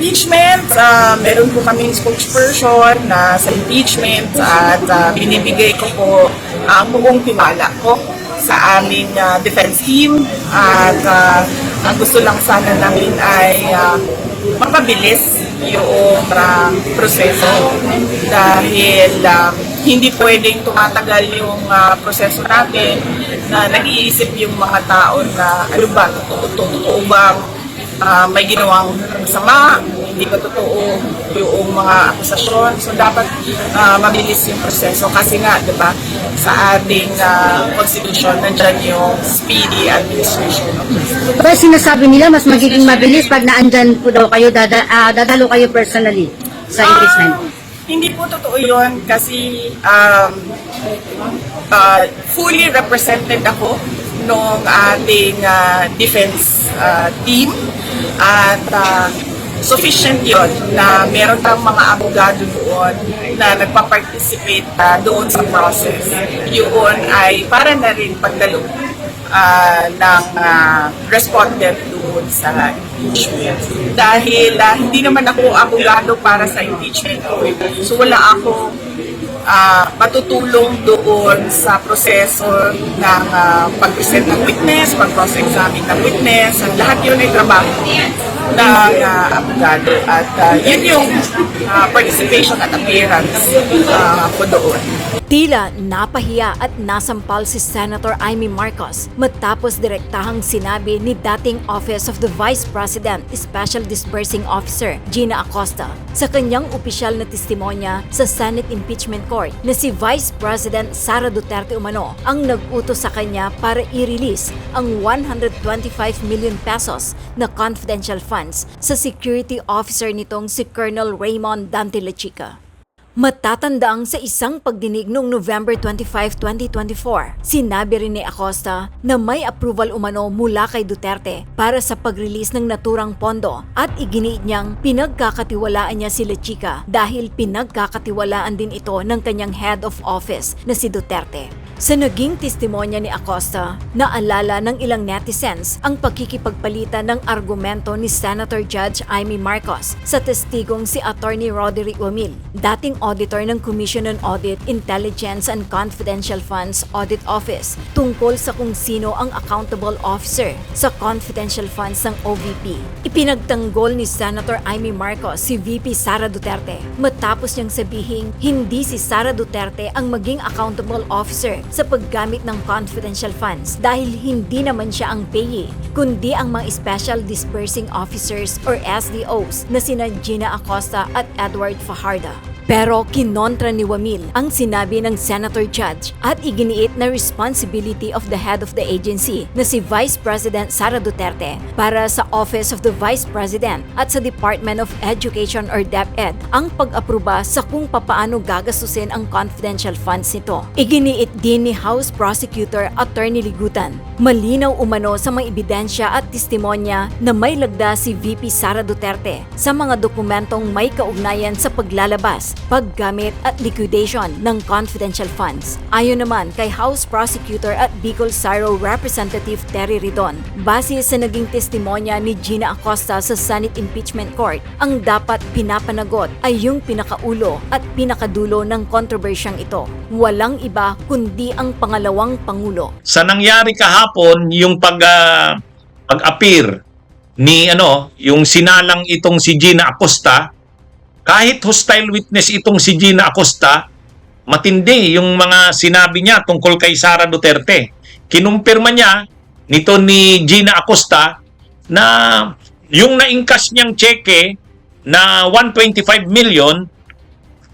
impeachment, meron po kaming spokesperson na sa impeachment at binibigay ko po ang buong tiwala ko sa aming defense team at ang gusto lang sana namin ay mapabilis yung proseso dahil hindi pwedeng tumatagal yung proseso natin na nag-iisip yung mga tao na ano ba, totoo bang may ginawang masama, hindi ba totoo yung mga akusasyon. So dapat mabilis yung proseso kasi nga, di ba, sa ating constitution, nandyan yung speedy administration of justice. Pero sinasabi nila mas magiging mabilis pag naandyan po daw kayo, dadalo kayo personally sa impeachment. Hindi po totoo yun kasi fully represented ako nung ating defense team at sufficient yun na meron tayong mga abogado doon na nagpa-participate doon sa process. Yun ay para na rin pagdalo ng respondent doon sa impeachment. Dahil hindi naman ako abogado para sa impeachment. So wala akong matutulong doon sa proseso ng pag-present ng witness, pag-cross-examine ng witness, ang lahat yun ay trabaho ng abogado at yun yung participation at appearance ko doon. Tila napahiya at nasampal si Senator Amy Marcos matapos direktahang sinabi ni dating Office of the Vice President Special Disbursing Officer Gina Acosta sa kanyang opisyal na testimonya sa Senate Impeachment Court na si Vice President Sara Duterte umano ang nag-utos sa kanya para i-release ang 125 million pesos na confidential funds sa security officer nitong si Colonel Raymond Dante Lachica. Matatandaang sa isang pagdinig noong November 25, 2024, sinabi rin ni Acosta na may approval umano mula kay Duterte para sa pag-release ng naturang pondo at iginiit niyang pinagkakatiwalaan niya si Lachica dahil pinagkakatiwalaan din ito ng kanyang head of office na si Duterte. Sa naging testimonya ni Acosta, naalala ng ilang netizens ang pagkikipagpalitan ng argumento ni Senator Judge Amy Marcos sa testigong si Attorney Roderick Wamil, dating auditor ng Commission on Audit, Intelligence and Confidential Funds Audit Office, tungkol sa kung sino ang accountable officer sa confidential funds ng OVP. Ipinagtanggol ni Senator Amy Marcos si VP Sara Duterte matapos niyang sabihing hindi si Sara Duterte ang maging accountable officer sa paggamit ng confidential funds dahil hindi naman siya ang payee, kundi ang mga Special Disbursing Officers or SDOs na sina Gina Acosta at Edward Fajardo. Pero kinontra ni Wamil ang sinabi ng Senator Judge at iginiit na responsibility of the head of the agency na si Vice President Sara Duterte para sa Office of the Vice President at sa Department of Education or DepEd ang pag-aproba sa kung papaano gagastusin ang confidential funds nito. Iginiit din ni House Prosecutor Attorney Ligutan, malinaw umano sa mga ebidensya at testimonya na may lagda si VP Sara Duterte sa mga dokumentong may kaugnayan sa paglalabas, paggamit at liquidation ng confidential funds. Ayon naman kay House Prosecutor at Bicol Saro Representative Terry Ridon, base sa naging testimonya ni Gina Acosta sa Senate Impeachment Court, ang dapat pinapanagot ay yung pinakaulo at pinakadulo ng kontrobersyang ito. Walang iba kundi ang pangalawang pangulo. Sa nangyari kahapon, yung pag-appear ni yung sinalang itong si Gina Acosta, kahit hostile witness itong si Gina Acosta, matindi yung mga sinabi niya tungkol kay Sara Duterte. Kinumpirma niya nito ni Gina Acosta na yung na-ingkas niyang cheque na 125 million,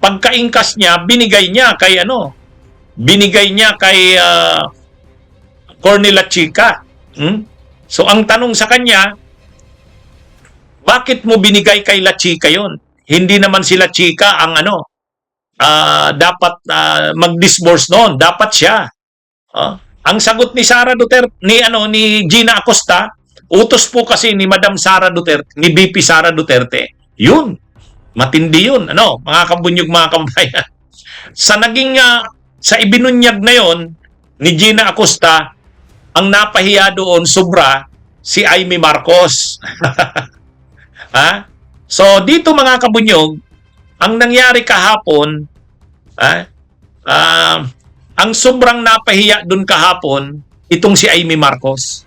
pagka-ingkas niya, binigay niya kay Colonel Lachica. So ang tanong sa kanya, bakit mo binigay kay Lachica yon? Hindi naman si Lachica ang dapat mag-disburse noon, dapat siya. Ang sagot ni Sara Duterte, ni Gina Acosta, utos po kasi ni Madam Sara Duterte, ni VP Sara Duterte. Yun. Matindi yun, mga kabunyog, mga kabayan. Sa ibinunyag na yon ni Gina Acosta, ang napahiya doon sobra si Amy Marcos. Ha? So, dito mga kabunyog, ang nangyari kahapon, ang sobrang napahiya dun kahapon, itong si Amy Marcos.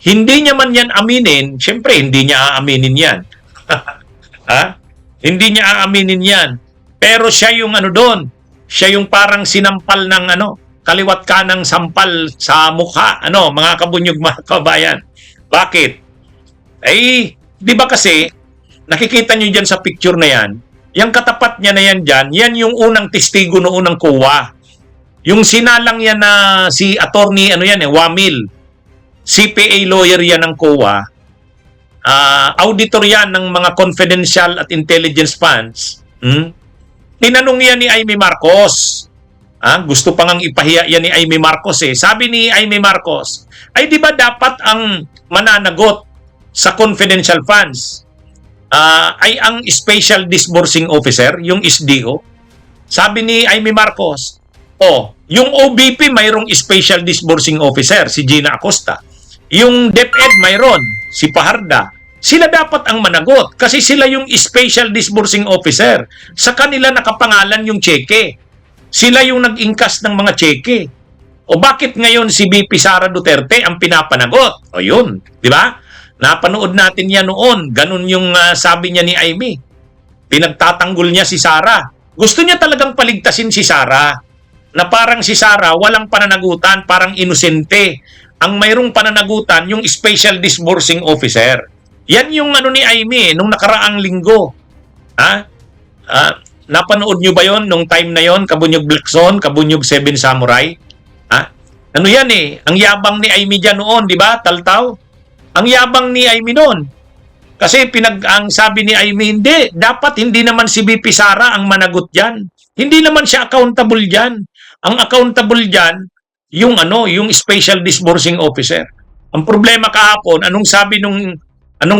Hindi niya man yan aminin, syempre hindi niya aaminin yan. Hindi niya aaminin yan. Pero siya yung ano doon, siya yung parang sinampal ng kaliwat kanang sampal sa mukha, mga kabunyog mga kabayan. Bakit? Di ba kasi, nakikita nyo dyan sa picture na yan, yung katapat niya na yan dyan, yan yung unang testigo noong unang kuwa. Yung sinalang yan na si attorney, Wamil, CPA lawyer yan ng COA, auditor yan ng mga confidential at intelligence funds. Tinanong yan ni Amy Marcos. Gusto pa ngang ipahiya yan ni Amy Marcos eh. Sabi ni Amy Marcos, ay di ba dapat ang mananagot sa confidential funds ay ang Special Disbursing Officer, yung SDO? Sabi ni Amy Marcos, yung OBP mayroong Special Disbursing Officer, si Gina Acosta. Yung DepEd mayroon, si Paharda. Sila dapat ang managot kasi sila yung Special Disbursing Officer. Sa kanila nakapangalan yung cheque. Sila yung nag-ingkas ng mga cheque. O bakit ngayon si BP Sara Duterte ang pinapanagot? O yun, di ba? Napanood natin yan noon. Ganun yung sabi niya ni Amy. Pinagtatanggol niya si Sara. Gusto niya talagang paligtasin si Sara. Na parang si Sara walang pananagutan, parang inosente. Ang mayroong pananagutan, yung Special Disbursing Officer. Yan yung ni Amy nung nakaraang linggo. Napanood nyo ba yon nung time na yon? Kabunyog Blackson, Kabunyog Seven Samurai? Ano yan eh? Ang yabang ni Amy dyan noon, di ba? Taltaw? Ang yabang ni Amy noon. Kasi ang sabi ni Amy, hindi naman si BP Sara ang managot dyan. Hindi naman siya accountable dyan. Ang accountable dyan, yung Special Disbursing Officer. Ang problema kahapon, anong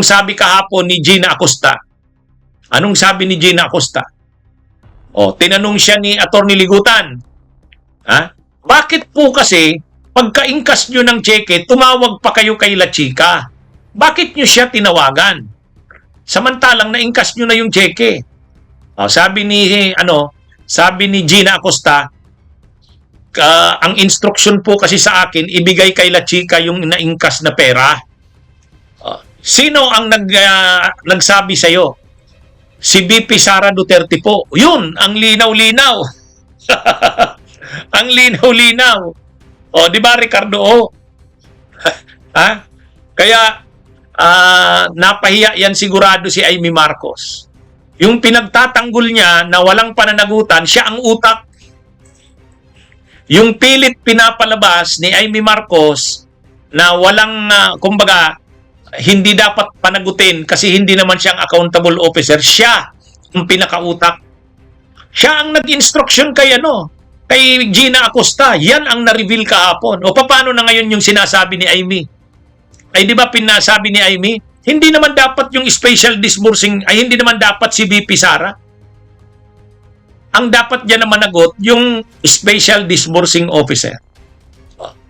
sabi kahapon ni Gina Acosta? Anong sabi ni Gina Acosta? Tinanong siya ni Attorney Ligutan. Bakit po kasi pagka-ingkas nyo ng cheque, tumawag pa kayo kay La Chica? Bakit nyo siya tinawagan? Samantalang na-ingkas nyo na yung cheque. Sabi ni Gina Acosta, ang instruction po kasi sa akin, ibigay kay La Chica yung naingkas na pera. Sino ang nagsabi sa'yo? Si BP Sara Duterte po. Yun, ang linaw-linaw. Ang linaw-linaw. Di ba Ricardo? Kaya, napahiya yan sigurado si Amy Marcos. Yung pinagtatanggol niya na walang pananagutan, siya ang utak. Yung pilit pinapalabas ni Amy Marcos na walang, hindi dapat panagutin kasi hindi naman siyang accountable officer, siya ang pinakautak. Siya ang nag-instruction kay Gina Acosta. Yan ang na-reveal kahapon. O paano na ngayon yung sinasabi ni Amy? Ay di ba pinasabi ni Amy? Hindi naman dapat yung Special Disbursing, hindi naman dapat si BP Sara. Ang dapat dyan na managot, yung Special Disbursing Officer.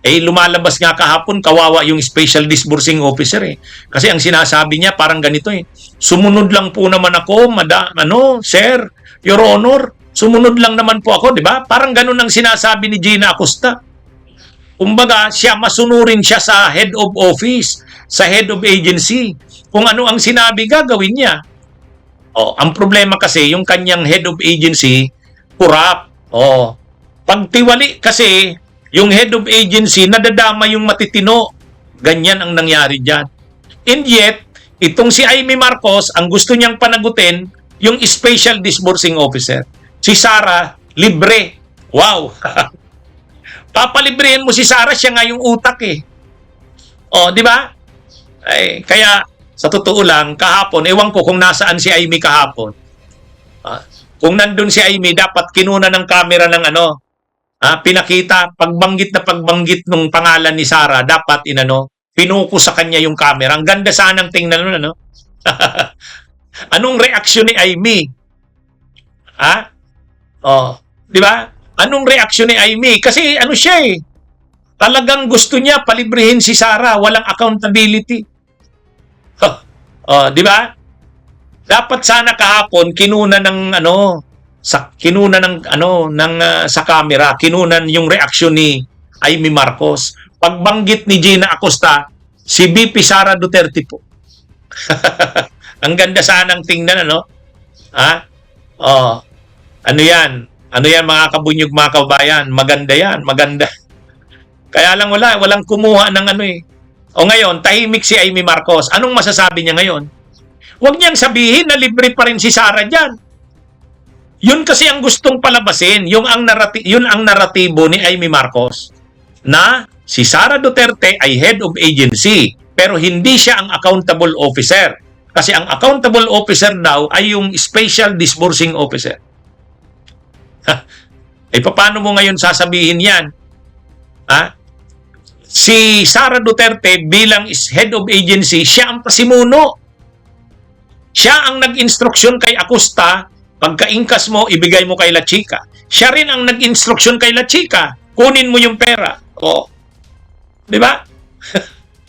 Lumalabas nga kahapon, kawawa yung Special Disbursing Officer eh. Kasi ang sinasabi niya, parang ganito eh. Sumunod lang po naman ako, Sir, Your Honor, sumunod lang naman po ako, di ba? Parang ganun ang sinasabi ni Gina Acosta. Kumbaga, masunurin siya sa head of office, sa head of agency. Kung ano ang sinabi, gagawin niya. Ang problema kasi, yung kanyang head of agency, corrupt. Pagtiwali kasi, yung head of agency, nadadama yung matitino. Ganyan ang nangyari dyan. And yet, itong si Amy Marcos, ang gusto niyang panagutin, yung Special Disbursing Officer. Si Sara, libre. Wow! Papalibrihin mo si Sara, siya nga yung utak eh. Di ba? Kaya, sa totoo lang, kahapon, ewan ko kung nasaan si Amy kahapon. Kung nandun si Amy, dapat kinuna ng camera ng pinakita, pagbanggit ng pangalan ni Sara, dapat pinuko sa kanya yung camera. Ang ganda sanang tingnan nun, Anong reaksyon ni Amy? Di ba? Anong reaksyon ni Amy? Kasi siya eh. Talagang gusto niya palibrihin si Sara, walang accountability. Di ba? Dapat sana kahapon kinuna ng sa camera, kinunan yung reaksyon ni Amy Marcos. Pagbanggit ni Gina Acosta, si VP Sara Duterte po. Ang ganda sanang tingnan, ano? Ha? Oh, ano yan? Ano yan, mga kabunyog, mga kabayan? Maganda yan, maganda. Kaya lang walang kumuha ng ano eh. O ngayon, tahimik si Amy Marcos. Anong masasabi niya ngayon? Huwag niyang sabihin na libre pa rin si Sara dyan. Yun kasi ang gustong palabasin. Yun ang naratibo ni Amy Marcos. Na si Sara Duterte ay head of agency. Pero hindi siya ang accountable officer. Kasi ang accountable officer daw ay yung special disbursing officer. Eh, paano mo ngayon sasabihin yan? Ha? Si Sara Duterte bilang head of agency, siya ang pasimuno. Siya ang nag-instruksyon kay Acosta, pagka-ingkas mo, ibigay mo kay La Chica. Siya rin ang nag-instruksyon kay La Chica, kunin mo yung pera. O, di ba?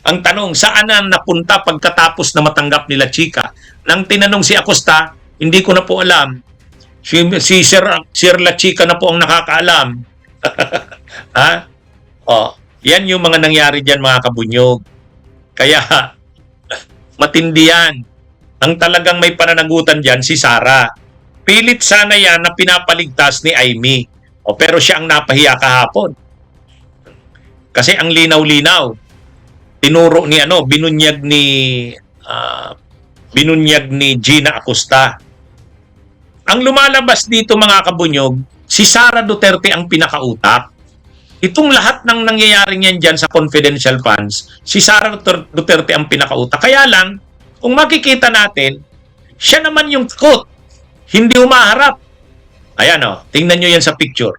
Ang tanong, saan na napunta pagkatapos na matanggap ni La Chica? Nang tinanong si Acosta, hindi ko na po alam. Si Sir La Chica na po ang nakakaalam. Ha? O, yan yung mga nangyari dyan, mga kabunyog. Kaya, matindi yan. Ang talagang may pananagutan dyan, si Sara. Pilit sana yan na pinapaligtas ni Amy. O, pero siya ang napahiya kahapon. Kasi ang linaw-linaw. Tinuro ni binunyag ni Gina Acosta. Ang lumalabas dito, mga kabunyog, si Sara Duterte ang pinakautak. Itong lahat ng nangyayaring yan dyan sa confidential funds, si Sara Duterte ang pinakautak. Kaya lang, kung makikita natin, siya naman yung takot. Hindi umaharap. Ayan o, tingnan nyo yan sa picture.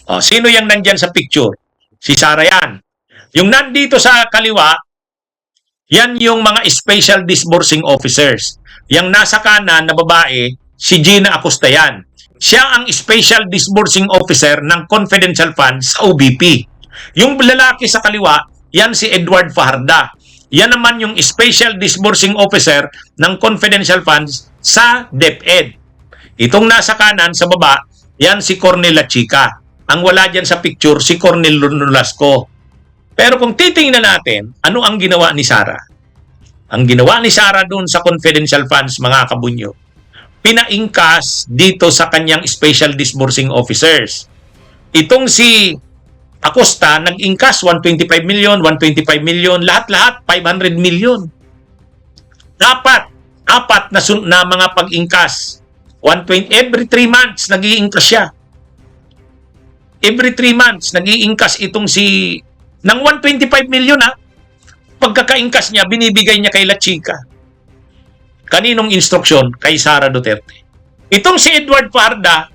O, sino yung nandyan sa picture? Si Sara yan. Yung nandito sa kaliwa, yan yung mga special disbursing officers. Yung nasa kanan na babae, si Gina Acosta yan. Siya ang special disbursing officer ng confidential funds sa OBP. Yung lalaki sa kaliwa, yan si Edward Fajarda. Yan naman yung special disbursing officer ng confidential funds sa DepEd. Itong nasa kanan, sa baba, yan si Cornel La Chica. Ang wala dyan sa picture, si Cornel Nolasco. Pero kung titingnan natin, ano ang ginawa ni Sara? Ang ginawa ni Sara doon sa confidential funds, mga kabunyo, pinaingkas dito sa kanyang special disbursing officers. Itong si Acosta, nag-ingkas 125 million, 125 million, lahat-lahat 500 million. Apat na mga pag-ingkas. 120, every 3 months, nag-iingkas siya. Every 3 months, nag-iingkas itong ng 125 million, ha? Pagkakaingkas niya, binibigay niya kay La Chica. Kaninong instruksyon? Kay Sara Duterte. Itong si Edward Fajarda,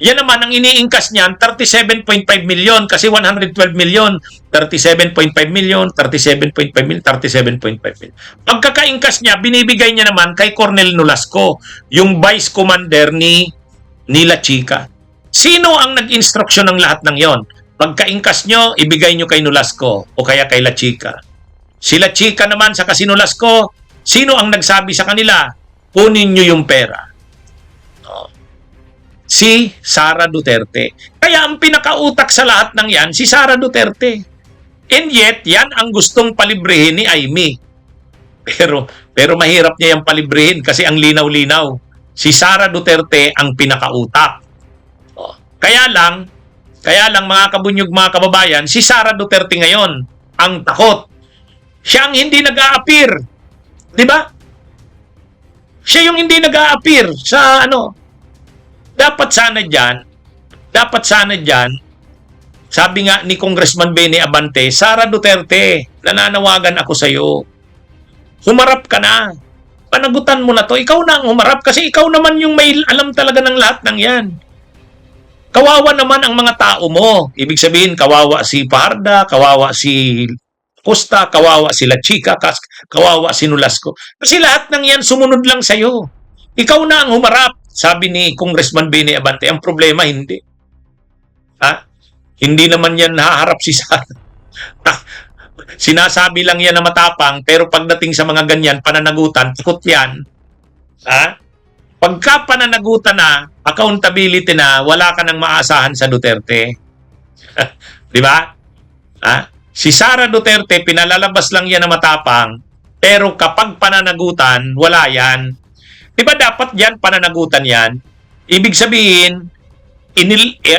yan naman, ang iniingkas niyan, 37.5 million kasi 112 million, 37.5 million, 37.5 million, 37.5 million. Pagkakaingkas niya, binibigay niya naman kay Cornel Nolasco, yung vice commander ni La Chica. Sino ang nag-instruksyon ng lahat ng yon? Pagkaingkas nyo, ibigay nyo kay Nolasco o kaya kay La Chica. Si La Chica naman sa si Nolasco, sino ang nagsabi sa kanila? Kunin nyo yung pera. Si Sara Duterte. Kaya ang pinakautak sa lahat ng yan, si Sara Duterte. And yet, yan ang gustong palibrehin ni Amy. Pero mahirap niya yung palibrehin kasi ang linaw-linaw. Si Sara Duterte ang pinakautak. Kaya lang mga kabunyog, mga kababayan, si Sara Duterte ngayon ang takot. Siya ang hindi nag-a-appear. Di ba? Siya yung hindi nag-a-appear sa Dapat sana dyan, sabi nga ni Congressman Benny Abante, Sara Duterte, nananawagan ako sa iyo. Humarap ka na. Panagutan mo na to. Ikaw na ang humarap kasi ikaw naman yung may alam talaga ng lahat ng yan. Kawawa naman ang mga tao mo. Ibig sabihin, kawawa si Fajarda, kawawa si Acosta, kawawa si La Chica, kawawa si Nolasco. Kasi lahat ng yan sumunod lang sa'yo. Ikaw na ang humarap, sabi ni Congressman Benny Abante. Ang problema, hindi. Hindi naman yan haharap si Sara. Sinasabi lang yan na matapang, pero pagdating sa mga ganyan, pananagutan, takot yan. Ha? Pagka pananagutan na, accountability na, wala ka nang maasahan sa Duterte. Di ba? Ha? Si Sara Duterte, pinalalabas lang yan na matapang, pero kapag pananagutan, wala yan. Di ba dapat yan, pananagutan yan? Ibig sabihin,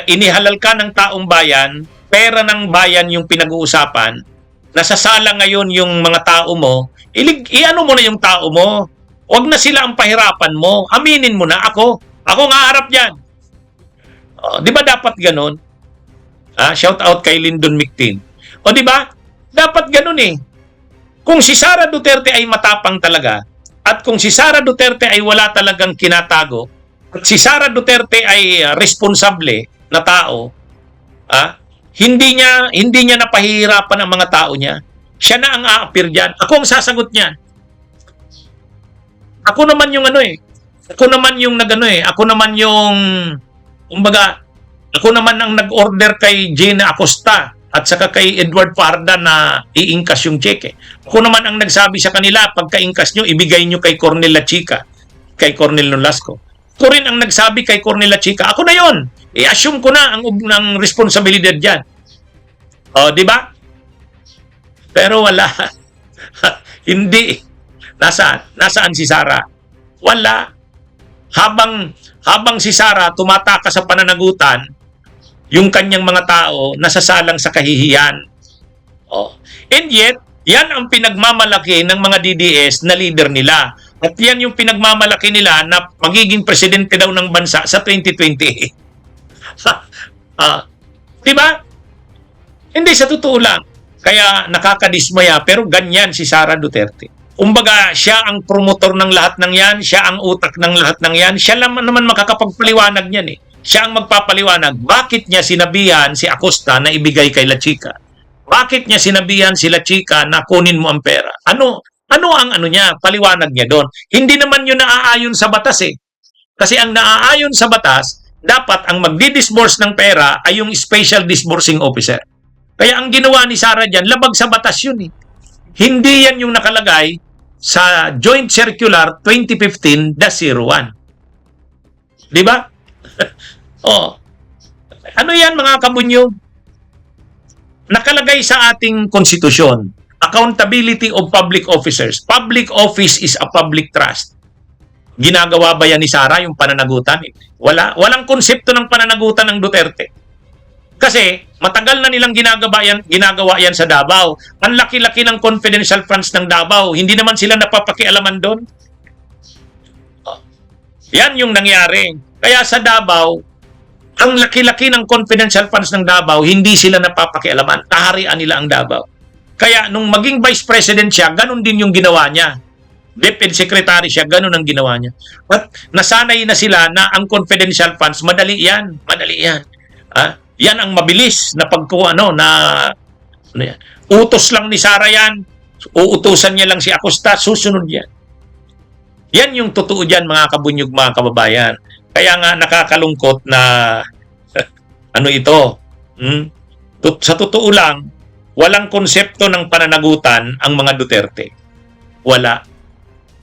inihalal ka ng taong bayan, pera ng bayan yung pinag-uusapan, nasasala ngayon yung mga tao mo, iano mo na yung tao mo. Huwag na sila ang pahirapan mo. Aminin mo na ako. Ako nga harap yan. Di ba dapat ganun? Shout out kay Lyndon Mictin. Di ba? Dapat ganun eh. Kung si Sara Duterte ay matapang talaga, at kung si Sara Duterte ay wala talagang kinatago, at si Sara Duterte ay responsable na tao, hindi niya napahihirapan ang mga tao niya. Siya na ang aapir diyan. Ako ang sasagot niya. Ako naman yung Ako naman yung Ako naman yung ako naman ang nag-order kay Gina Acosta at saka kay Edward Parda na iingkas yung cheque. Ako naman ang nagsabi sa kanila, pagka-ingkas nyo, ibigay nyo kay Cornel La Chica, kay Cornel Nolasco. Ako rin ang nagsabi kay Cornel La Chica. Ako na yon. I-assume ko na ang responsibilidad dyan. Di ba? Pero wala. Hindi. Nasaan si Sara? Wala. Habang si Sara tumataka sa pananagutan, yung kanyang mga tao nasasalang sa kahihiyan. And yet, yan ang pinagmamalaki ng mga DDS na leader nila. At yan yung pinagmamalaki nila na magiging presidente daw ng bansa sa 2020. Diba? Hindi, sa totoo lang. Kaya nakakadismaya, pero ganyan si Sara Duterte. Kumbaga, siya ang promotor ng lahat ng yan, siya ang utak ng lahat ng yan, siya naman makakapagpaliwanag niyan eh. Siya ang magpapaliwanag. Bakit niya sinabihan si Acosta na ibigay kay La Chica? Bakit niya sinabihan si La Chica na kunin mo ang pera? Ano ang niya? Paliwanag niya doon. Hindi naman yun naaayon sa batas eh. Kasi ang naaayon sa batas, dapat ang magdi-disburse ng pera ay yung special disbursing officer. Kaya ang ginawa ni Sara dyan, labag sa batas yun eh. Hindi yan yung nakalagay sa Joint Circular 2015-01. Di ba? Ano yan mga kabunyog? Nakalagay sa ating konstitusyon, accountability of public officers. Public office is a public trust. Ginagawa ba yan ni Sara yung pananagutan? Walang konsepto ng pananagutan ng Duterte. Kasi matagal na nilang ginagawa yan sa Davao. Ang laki-laki ng confidential funds ng Davao. Hindi naman sila napapakialaman doon. Yan yung nangyari. Kaya sa Davao, ang laki-laki ng confidential funds ng Davao, hindi sila napapakialaman. Taharian nila ang Davao. Kaya nung maging vice president siya, ganun din yung ginawa niya. Deputy secretary siya, ganun ang ginawa niya. But nasanay na sila na ang confidential funds, madali yan. Madali yan. Yan ang mabilis na pagkuha, utos lang ni Sara yan. Uutusan niya lang si Acosta, susunod yan. Yan yung totoo dyan, mga kabunyog, mga kababayan. Kaya nga nakakalungkot na ito. Sa totoo lang, walang konsepto ng pananagutan ang mga Duterte. Wala.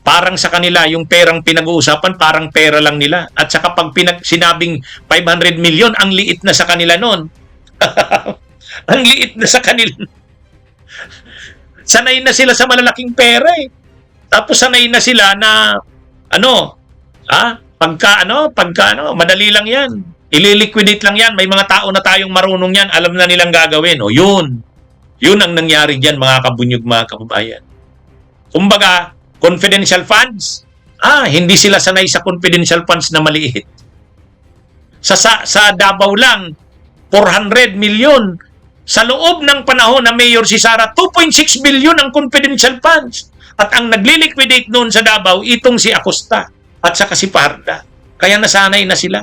Parang sa kanila, yung perang pinag-uusapan, parang pera lang nila. At saka pag sinabing 500 million, ang liit na sa kanila nun. Ang liit na sa kanila. Sanay na sila sa malalaking pera eh. Tapos sanay na sila na, pagka madali lang yan. Ililiquidate lang yan. May mga tao na tayong marunong yan. Alam na nilang gagawin. Yun. Yun ang nangyari dyan, mga kabunyog, mga kababayan. Kumbaga, confidential funds. Hindi sila sanay sa confidential funds na maliit. Sa Davao lang, 400 million. Sa loob ng panahon na mayor si Sara, 2.6 billion ang confidential funds. At ang nagliliquidate noon sa Davao, itong si Acosta at saka si Parda. Kaya nasanay na sila.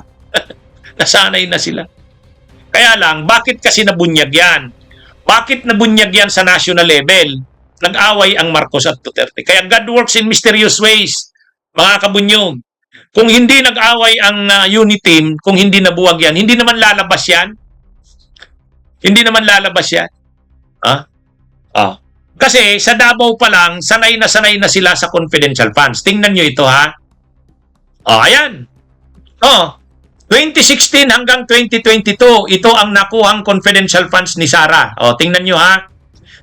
Nasanay na sila. Kaya lang, bakit kasi nabunyag yan? Bakit nabunyag yan sa national level? Nag-away ang Marcos at Duterte. Kaya God works in mysterious ways, mga kabunyog. Kung hindi nag-away ang unit team, kung hindi nabuwag yan, hindi naman lalabas yan. Hindi naman lalabas yan. Kasi sa Davao pa lang, sanay na sila sa confidential funds. Tingnan nyo ito ha. Ayan. 2016 hanggang 2022, ito ang nakuhang confidential funds ni Sara. Tingnan nyo ha.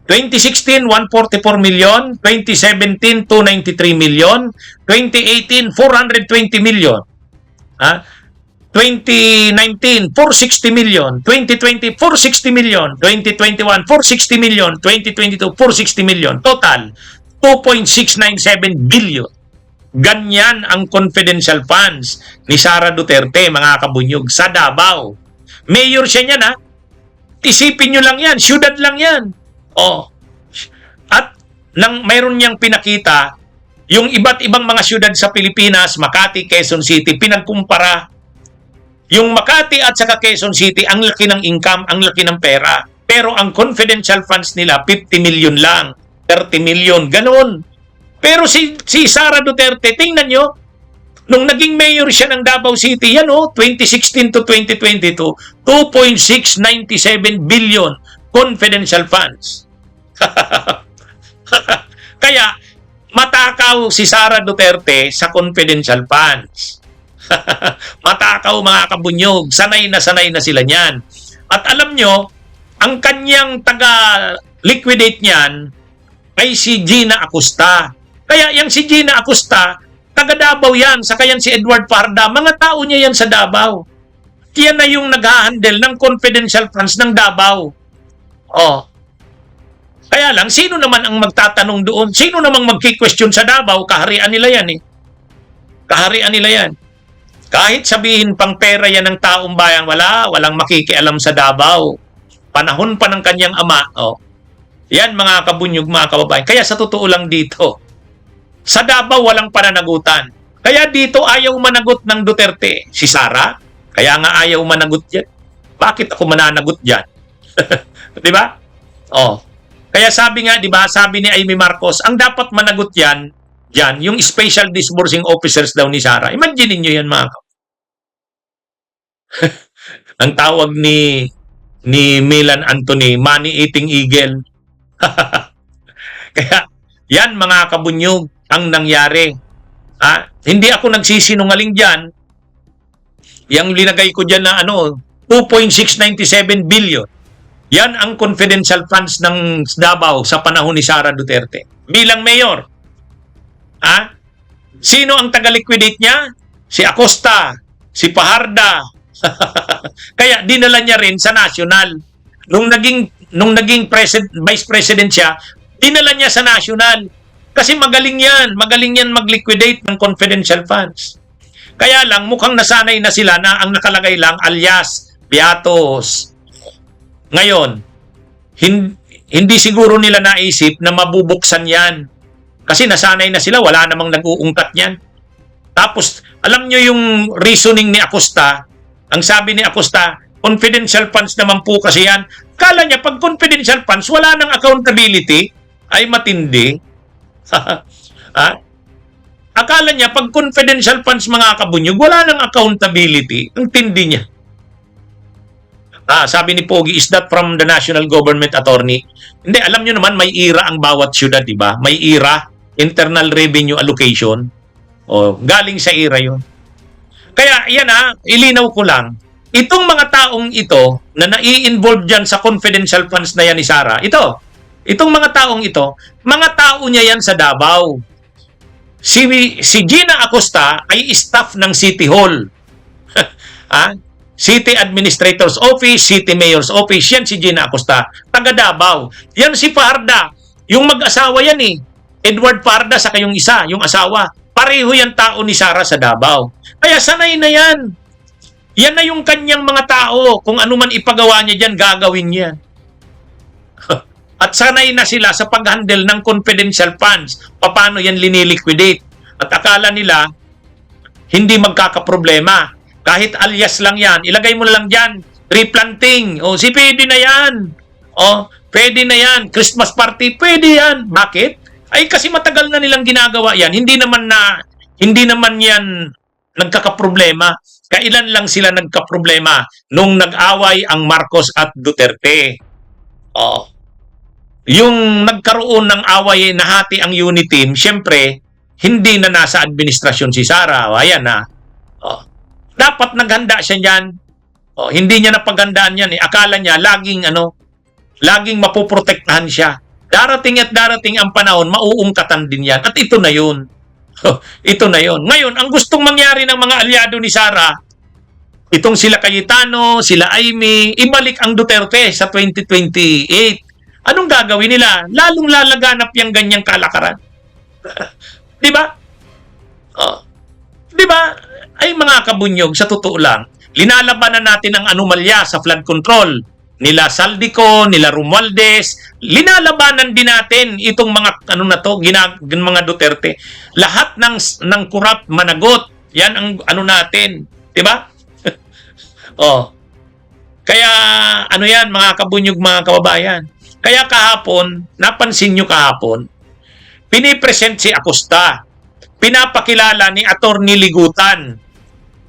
2016, 144 million. 2017, 293 million. 2018, 420 million. 2019, 460 million. 2020, 460 million. 2021, 460 million. 2022, 460 million. Total, 2.697 billion. Ganyan ang confidential funds ni Sara Duterte, mga kabunyog, sa Davao. Mayor siya niyan, ha? Isipin nyo lang yan. Syudad lang yan. At mayroon niyang pinakita yung iba't ibang mga syudad sa Pilipinas, Makati, Quezon City, pinagkumpara. Yung Makati at saka Quezon City, ang laki ng income, ang laki ng pera. Pero ang confidential funds nila, 50 million lang, 30 million, ganun. Pero si Sara Duterte, tingnan nyo, nung naging mayor siya ng Davao City, 2016 to 2022, 2.697 billion confidential funds. Kaya, matakaw si Sara Duterte sa confidential funds. Matakaw, mga kabunyog. Sanay na sila niyan. At alam nyo, ang kanyang taga-liquidate niyan ay si Gina Acosta. Kaya yung si Gina Acosta, taga Davao yan, saka yan si Edward Parda, mga tao niya yan sa Davao. Kaya na yung nag-handle ng confidential funds ng Davao. Kaya lang, sino naman ang magtatanong doon? Sino namang magki-question sa Davao? Kaharian nila yan, Kaharian nila yan. Kahit sabihin pang pera yan ng taong bayan, walang makikialam sa Davao. Panahon pa ng kanyang ama, yan, mga kabunyog, mga kababayan. Kaya sa totoo lang dito, sa Davao walang pananagutan. Kaya dito ayaw managot ng Duterte. Si Sara, kaya nga ayaw managot yan. Bakit ako mananagot dyan? Di ba? Kaya sabi nga, di ba, sabi ni Amy Marcos, ang dapat managot yan, yung special disbursing officers daw ni Sara. Imagine niyo yan, mga ang tawag ni Milan Anthony, money-eating eagle. Kaya, yan, mga kabunyog, ang nangyari. Hindi ako nagsisinungaling dyan. Yang linagay ko dyan na 2.697 billion. Yan ang confidential funds ng Davao sa panahon ni Sara Duterte. Bilang mayor. Sino ang taga-liquidate niya? Si Acosta, si Paharda. Kaya dinala niya rin sa national. Nung naging vice president siya, dinala niya sa national. Kasi magaling yan mag-liquidate ng confidential funds. Kaya lang, mukhang nasanay na sila na ang nakalagay lang, alias, Piatos. Ngayon, hindi siguro nila naisip na mabubuksan yan. Kasi nasanay na sila, wala namang nag-uungkat yan. Tapos, alam nyo yung reasoning ni Acosta, ang sabi ni Acosta, confidential funds naman po kasi yan. Kala niya, pag confidential funds, wala nang accountability, ay matindi. Akala niya, pag confidential funds, mga kabunyog, wala nang accountability. Ang tindi niya. Sabi ni Pogi, is that from the National Government Attorney? Hindi, alam nyo naman, may IRA ang bawat syudad, di ba? May IRA, Internal Revenue Allocation. Galing sa IRA yun. Kaya, yan ilinaw ko lang. Itong mga taong ito, na nai-involve dyan sa confidential funds na yan ni Sara, itong mga taong ito, mga tao niya yan sa Davao. Si Gina Acosta ay staff ng City Hall. City Administrator's Office, City Mayor's Office, yan si Gina Acosta, taga Davao. Yan si Parda, yung mag-asawa yan Edward Parda sa kayong isa, yung asawa. Pareho yan tao ni Sara sa Davao. Kaya sanay na yan. Yan na yung kanyang mga tao. Kung ano man ipagawa niya dyan, gagawin niya. At sanay na sila sa pag-handle ng confidential funds. Paano yan liniliquidate. At akala nila, hindi magkakaproblema. Kahit alias lang yan. Ilagay mo na lang dyan. Replanting. Pwede na yan. Pwede na yan. Christmas party, pwede yan. Bakit? Ay kasi matagal na nilang ginagawa yan. Hindi naman yan nagkakaproblema. Kailan lang sila nagkaproblema? Nung nag-away ang Marcos at Duterte. Yung nagkaroon ng away, nahati ang unit team, syempre, hindi na nasa administrasyon si Sara. Ayan na. Dapat naghanda siya niyan. Hindi niya napaghandaan yan eh. Akala niya laging mapoprotektahan siya. Darating at darating ang panahon, mauungkatan din yan. At ito na yun. Ito na yun. Ngayon, ang gustong mangyari ng mga alyado ni Sara, itong sila Cayetano, sila Amy, ibalik ang Duterte sa 2028. Anong gagawin nila? Lalong lalaganap yung ganyang kalakaran. Di ba? Di ba? Ay mga kabunyog, sa totoo lang, linalabanan natin ang anomalya sa flood control. Nila Saldico, nila Romualdez, linalabanan din natin itong mga mga Duterte. Lahat ng corrupt managot, yan ang natin, 'di ba? Kaya yan mga kabunyog, mga kababayan. Kaya kahapon, napansin nyo kahapon, pinipresent si Acosta. Pinapakilala ni Attorney Ligutan.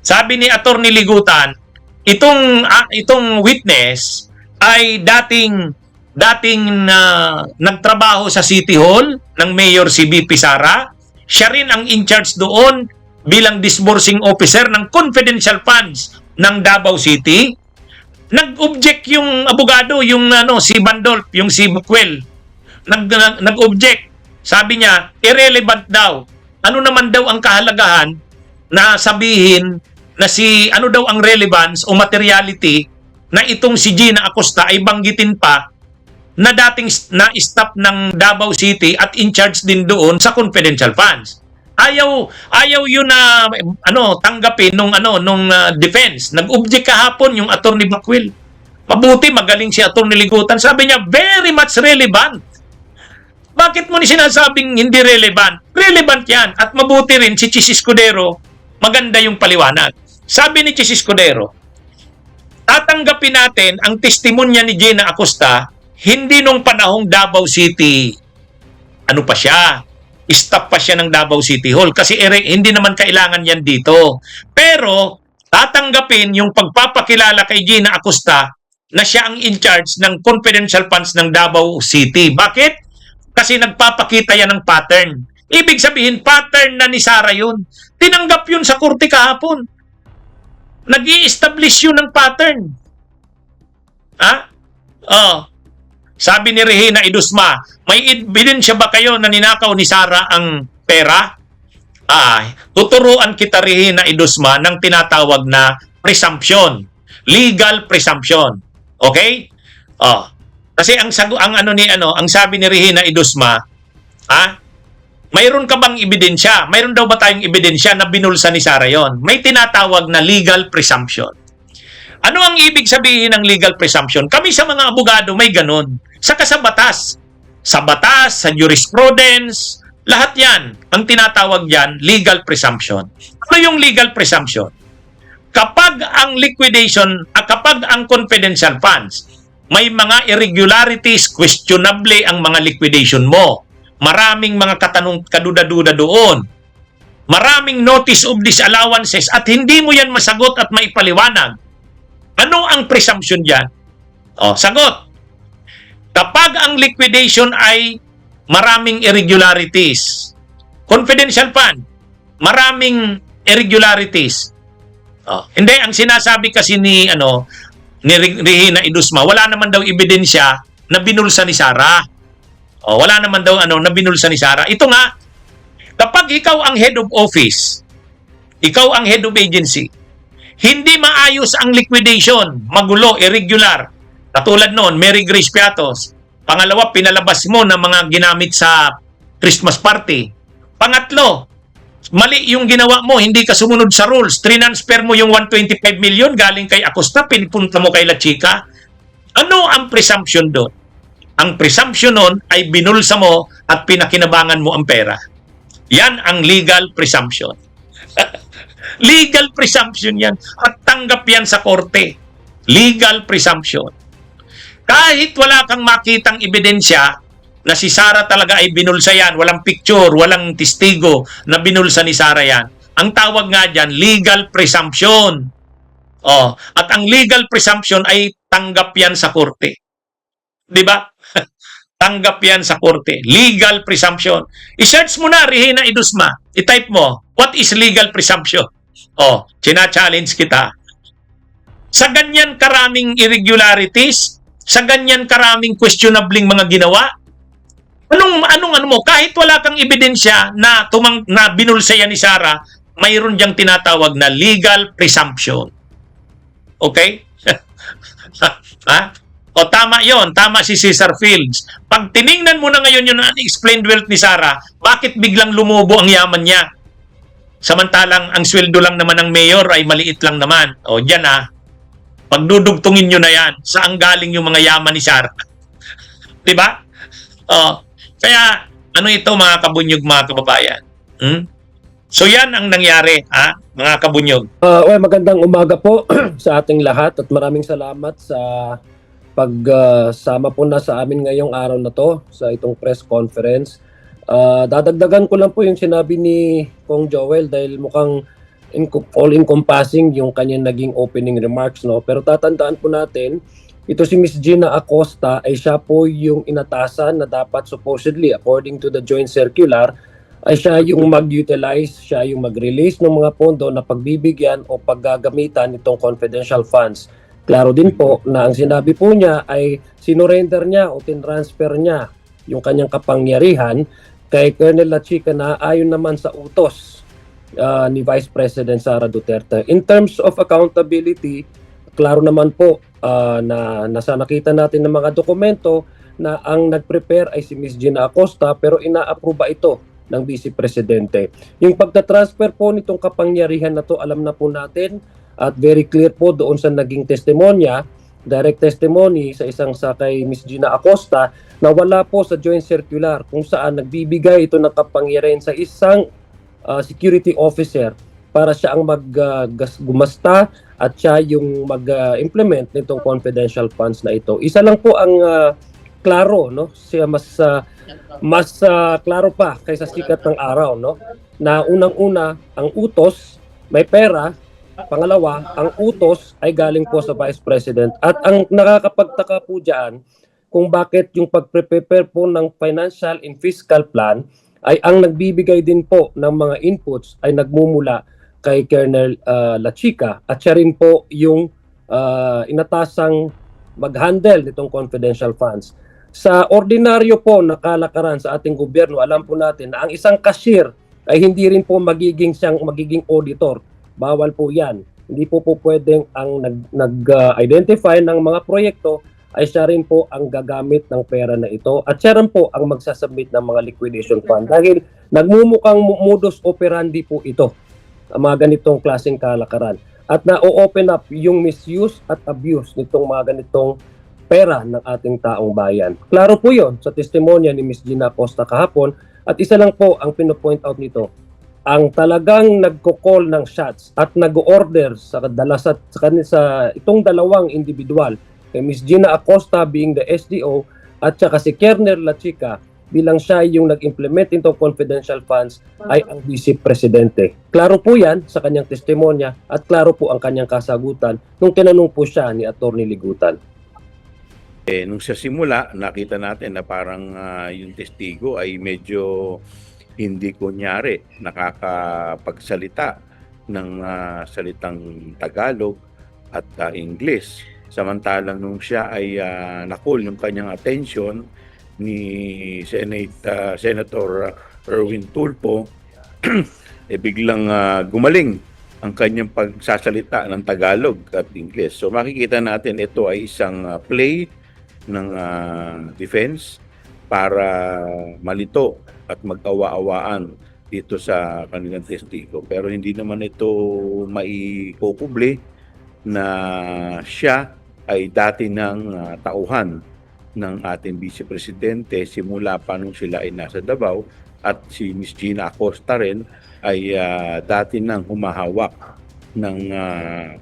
Sabi ni Attorney Ligutan, itong witness ay dating nagtrabaho sa City Hall ng Mayor si BP Sara. Siya rin ang in charge doon bilang disbursing officer ng confidential funds ng Davao City. Nag-object yung abogado, yung si Bandolf, yung si Bukwel. Nag-object. Sabi niya, irrelevant daw. Ano naman daw ang kahalagahan na sabihin na ano daw ang relevance o materiality na itong si Gina Acosta ay banggitin pa na dating na-stop ng Davao City at in charge din doon sa confidential funds. Ayaw yun na tanggapin nung defense. Nag-object kahapon yung Attorney Bukwel. Mabuti, magaling si Attorney Ligutan. Sabi niya, very much relevant. Bakit mo ni sinasabing hindi relevant? Relevant yan. At mabuti rin si Chis Escudero, maganda yung paliwanag. Sabi ni Chis Escudero, tatanggapin natin ang testimonya ni Gina Acosta, hindi nung panahong Davao City, stop pa siya ng Davao City Hall. Kasi hindi naman kailangan yan dito. Pero, tatanggapin yung pagpapakilala kay Gina Acosta na siya ang in charge ng confidential funds ng Davao City. Bakit? Kasi nagpapakita yan ng pattern. Ibig sabihin, pattern na ni Sara yun. Tinanggap yun sa korte kahapon. Nag-i-establish yun ng pattern. Sabi ni Regina Idusma, may ebidensya ba kayo na ninakaw ni Sara ang pera? Tuturuan kita, Regina Idusma, ng tinatawag na presumption. Legal presumption. Okay? Kasi ang sabi ni Regina Idusma, mayroon ka bang ebidensya? Mayroon daw ba tayong ebidensya na binulsa ni Sara yon? May tinatawag na legal presumption. Ano ang ibig sabihin ng legal presumption? Kami sa mga abogado may ganun. Saka sa batas. Sa batas, sa jurisprudence, lahat yan. Ang tinatawag yan, legal presumption. Ano yung legal presumption? Kapag ang kapag ang confidential funds, may mga irregularities, questionable ang mga liquidation mo. Maraming mga kaduda-duda doon. Maraming notice of disallowances at hindi mo yan masagot at maipaliwanag. Ano ang presumption dyan? Sagot. Kapag ang liquidation ay maraming irregularities, confidential fund, maraming irregularities. Hindi, ang sinasabi kasi ni Regina Idusma, wala naman daw ebidensya na binulsa ni Sara. Wala naman daw na binulsa ni Sara. Ito nga, kapag ikaw ang head of office, ikaw ang head of agency, hindi maayos ang liquidation, magulo, irregular. Katulad noon, Mary Grace Piatos. Pangalawa, pinalabas mo na mga ginamit sa Christmas party. Pangatlo, mali yung ginawa mo, hindi ka sumunod sa rules. Transfer mo yung 125 million galing kay Acosta, pinipunta mo kay La Chica. Ano ang presumption doon? Ang presumption nun ay binulsa mo at pinakinabangan mo ang pera. Yan ang legal presumption. Legal presumption yan. At tanggap yan sa korte. Legal presumption. Kahit wala kang makitang ebidensya na si Sara talaga ay binulsa yan, walang picture, walang testigo na binulsa ni Sara yan. Ang tawag nga dyan, legal presumption. At ang legal presumption ay tanggap yan sa korte. Diba? Tanggap yan sa korte. Legal presumption. I-search mo na, Regina Idusma. I-type mo, what is legal presumption? china-challenge kita. Sa ganyan karaming irregularities, sa ganyan karaming questionabling mga ginawa, anong mo, kahit wala kang ebidensya na na binulsa yan ni Sara, mayroon diyang tinatawag na legal presumption. Okay? Ha? O tama yon, tama si Cesar Fields. Pag tiningnan mo na ngayon yung unexplained wealth ni Sara, bakit biglang lumubo ang yaman niya? Samantalang ang sweldo lang naman ng mayor ay maliit lang naman. O dyan pagdudugtungin nyo na yan, saan galing yung mga yaman ni Sara? Diba? Kaya, ano ito mga kabunyog, mga kababayan? So yan ang nangyari, mga kabunyog. Well, magandang umaga po sa ating lahat at maraming salamat sa pagsama po na sa amin ngayong araw na to sa itong press conference. Dadagdagan ko lang po yung sinabi ni Kong Joel dahil mukhang all-encompassing yung kanyang naging opening remarks, no? Pero tatandaan po natin, ito si Miss Gina Acosta ay siya po yung inatasan na dapat supposedly according to the joint circular ay siya yung mag-utilize, siya yung mag-release ng mga pondo na pagbibigyan o paggagamitan nitong confidential funds. Klaro din po na ang sinabi po niya ay sinurrender niya o tinransfer niya yung kanyang kapangyarihan kay Colonel Lachica na ayon naman sa utos ni Vice President Sara Duterte. In terms of accountability, klaro naman po na nasa nakita natin ng mga dokumento na ang nag-prepare ay si Ms. Gina Acosta pero ina-aproba ito ng Vice Presidente. Yung pagta-transfer po nitong kapangyarihan na to, alam na po natin at very clear po doon sa naging testimonya, direct testimony sa isang sakay Ms. Gina Acosta na wala po sa joint circular kung saan nagbibigay ito ng kapangyarihan sa isang security officer para siya ang gumasta at siya yung mag-implement nitong confidential funds na ito. Isa lang po ang klaro, no? Siya mas klaro pa kaysa sikat ng araw, no? Na unang-una, ang utos may pera. Pangalawa, ang utos ay galing po sa Vice President. At ang nakakapagtaka po dyan, kung bakit yung pag-prepare po ng financial and fiscal plan ay ang nagbibigay din po ng mga inputs ay nagmumula kay Colonel Lachica at siya rin po yung inatasang mag-handle nitong confidential funds. Sa ordinaryo po na kalakaran sa ating gobyerno, alam po natin na ang isang cashier ay hindi rin po magiging auditor. Bawal po yan. Hindi po pwedeng ang nag-identify ng mga proyekto ay siya rin po ang gagamit ng pera na ito at siya rin po ang magsasubmit ng mga liquidation fund dahil nagmumukhang modus operandi po ito ang mga ganitong klaseng kalakaran at na-open up yung misuse at abuse nitong mga ganitong pera ng ating taong bayan. Klaro po yon sa testimonya ni Ms. Gina Acosta kahapon at isa lang po ang pino-point out nito. Ang talagang nagko-call ng shots at nag-order sa itong dalawang individual, kay Ms. Gina Acosta being the SDO at saka si Colonel Lachica bilang siya yung nag-implement itong confidential funds ay ang Vice Presidente. Klaro po yan sa kanyang testimonya at klaro po ang kanyang kasagutan nung tinanong po siya ni Atty. Ligutan. Nung sa simula, nakita natin na parang yung testigo ay medyo hindi kunyari nakakapagsalita ng salitang Tagalog at English. Samantalang nung siya ay nakul yung kanyang attention ni Senator Erwin Tulfo, biglang gumaling ang kanyang pagsasalita ng Tagalog at English. So makikita natin ito ay isang play ng defense para malito at mag-awa-awaan dito sa kanilang testigo. Pero hindi naman ito maipopubli na siya ay dati ng tauhan ng ating Vice Presidente simula pa nung sila ay nasa Davao at si Ms. Gina Acosta rin ay dati nang humahawak ng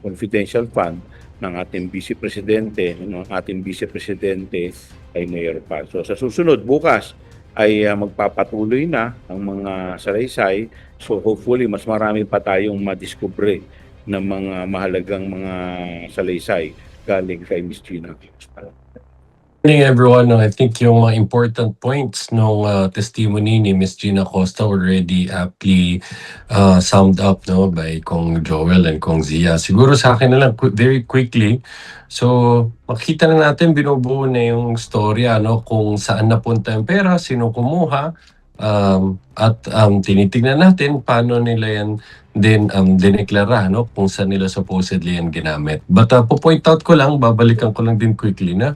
confidential fund ng ating Vice Presidente, ng ating Vice Presidente ay mayor pa. So sa susunod, bukas ay magpapatuloy na ang mga salaysay. So hopefully, mas marami pa tayong madiskubre ng mga mahalagang mga salaysay galing kay Ms. Gina. Morning everyone. No, I think yung mga important points ng testimony ni Miss Gina Costa already aptly summed up no by Kong Joel and Kong Zia. Siguro sa akin na lang very quickly. So makita na natin binubuo na yung storya no kung saan napunta yung pera, sino kumuha, at tinitingnan natin paano nila yan din dineklara no kung saan nila supposedly yan ginamit. But po-point out ko lang, babalikan ko lang din quickly na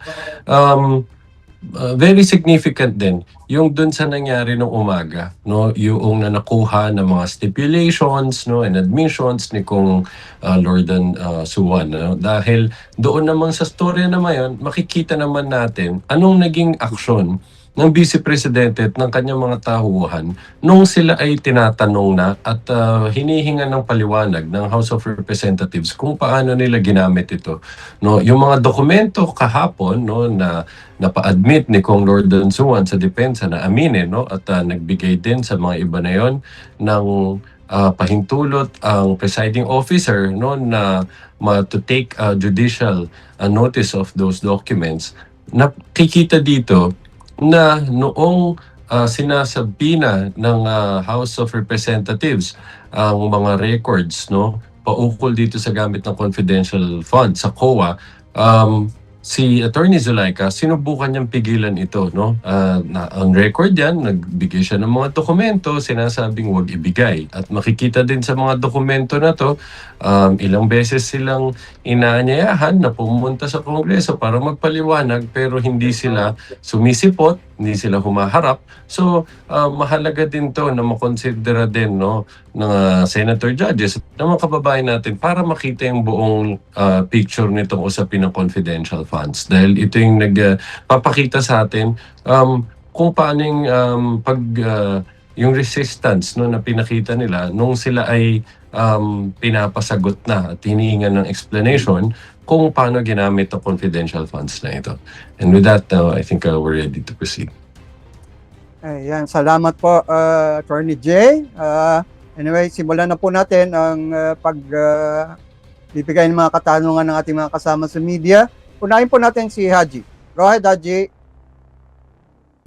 very significant din yung dun sa nangyari nung umaga no yung na nakuha ng mga stipulations no and admissions ni kung Lordan Suwan no? Dahil doon naman sa storya naman yun makikita naman natin anong naging aksyon ng Vice Presidente at ng kanyang mga tauhan nung sila ay tinatanong na at hinihingan ng paliwanag ng House of Representatives kung paano nila ginamit ito. No, yung mga dokumento kahapon no na napa-admit ni Kong Lordan Suwan sa depensa na aminin no at nagbigay din sa mga iba na yon ng pahintulot ang presiding officer no na to take judicial notice of those documents. Nakikita dito na noong sinasabi na ng House of Representatives ang mga records no paukol dito sa gamit ng confidential funds sa COA, si Attorney Zulaika sinubukan niyang pigilan ito no na ang record yan nagbigay siya ng mga dokumento sinasabing wag ibigay at makikita din sa mga dokumento na to ilang beses silang inaanyayahan na pumunta sa Kongreso para magpaliwanag pero hindi sila sumisipot, hindi sila humaharap. So mahalaga din to na makonsidera din no ng senator judges ng mga kababayan natin para makita yung buong picture nitong usapin ng confidential funds dahil ito yung nagpapakita sa atin kung paano yung yung resistance no na pinakita nila nung sila ay pinapasagot na at hinihingan ng explanation kung paano ginamit ang confidential funds na ito. And with that, I think we're ready to proceed. Ayan, salamat po, Attorney Jay. Anyway, simulan na po natin ang bibigay ng mga katanungan ng ating mga kasama sa media. Unahin po natin si Haji. Go ahead, Haji.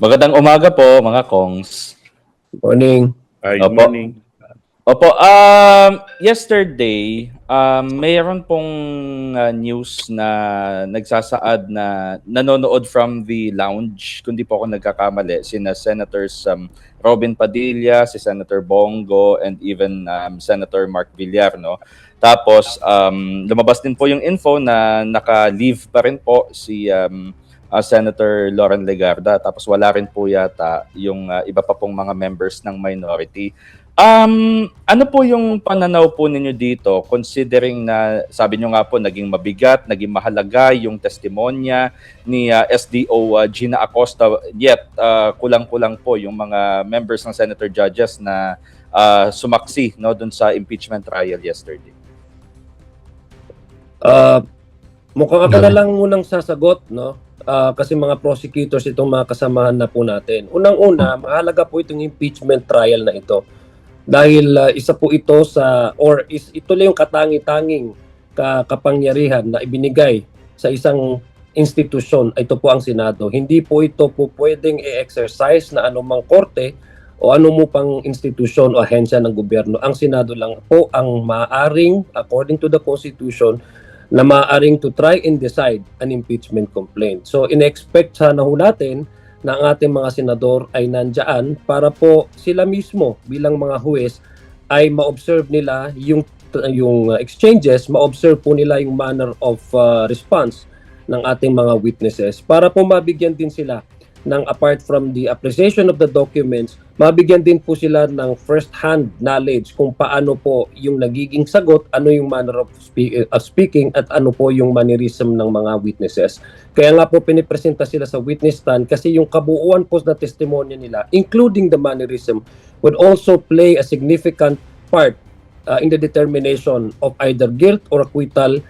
Magandang umaga po, mga Kongs. Morning. Good Opo. morning. Opo, yesterday, mayroon pong news na nagsasaad na nanonood from the lounge, kung di po ako nagkakamali, sina Senators Robin Padilla, si Senator Bongo, and even Senator Mark Villar, no? Tapos, lumabas din po yung info na naka-leave pa rin po si Senator Loren Legarda. Tapos wala rin po yata yung iba pa pong mga members ng minority. Ano po yung pananaw po ninyo dito considering na sabi nyo nga po naging mabigat, naging mahalaga yung testimonya ni SDO Gina Acosta, yet kulang-kulang po yung mga members ng Senator Judges na sumaksi no dun sa impeachment trial yesterday. Mukhang ako na lang munang sasagot, no? Kasi mga prosecutors itong mga kasamahan na po natin. Unang-una, mahalaga po itong impeachment trial na ito. Dahil isa po ito ito lang yung katangi-tanging kapangyarihan na ibinigay sa isang institusyon. Ito po ang Senado. Hindi po ito po pwedeng i-exercise na anumang korte o anumang pang institusyon o ahensya ng gobyerno. Ang Senado lang po ang maaaring, according to the Constitution, na maaaring to try and decide an impeachment complaint. So, in-expect sana ho natin na ang ating mga senador ay nandyan para po sila mismo bilang mga huwes ay ma-observe nila yung exchanges, ma-observe po nila yung manner of response ng ating mga witnesses para po mabigyan din sila ng apart from the appreciation of the documents, mabigyan din po sila ng first-hand knowledge kung paano po yung nagiging sagot, ano yung manner of speaking at ano po yung mannerism ng mga witnesses. Kaya nga po pinipresenta sila sa witness stand kasi yung kabuuan po na testimonya nila, including the mannerism, would also play a significant part in the determination of either guilt or acquittal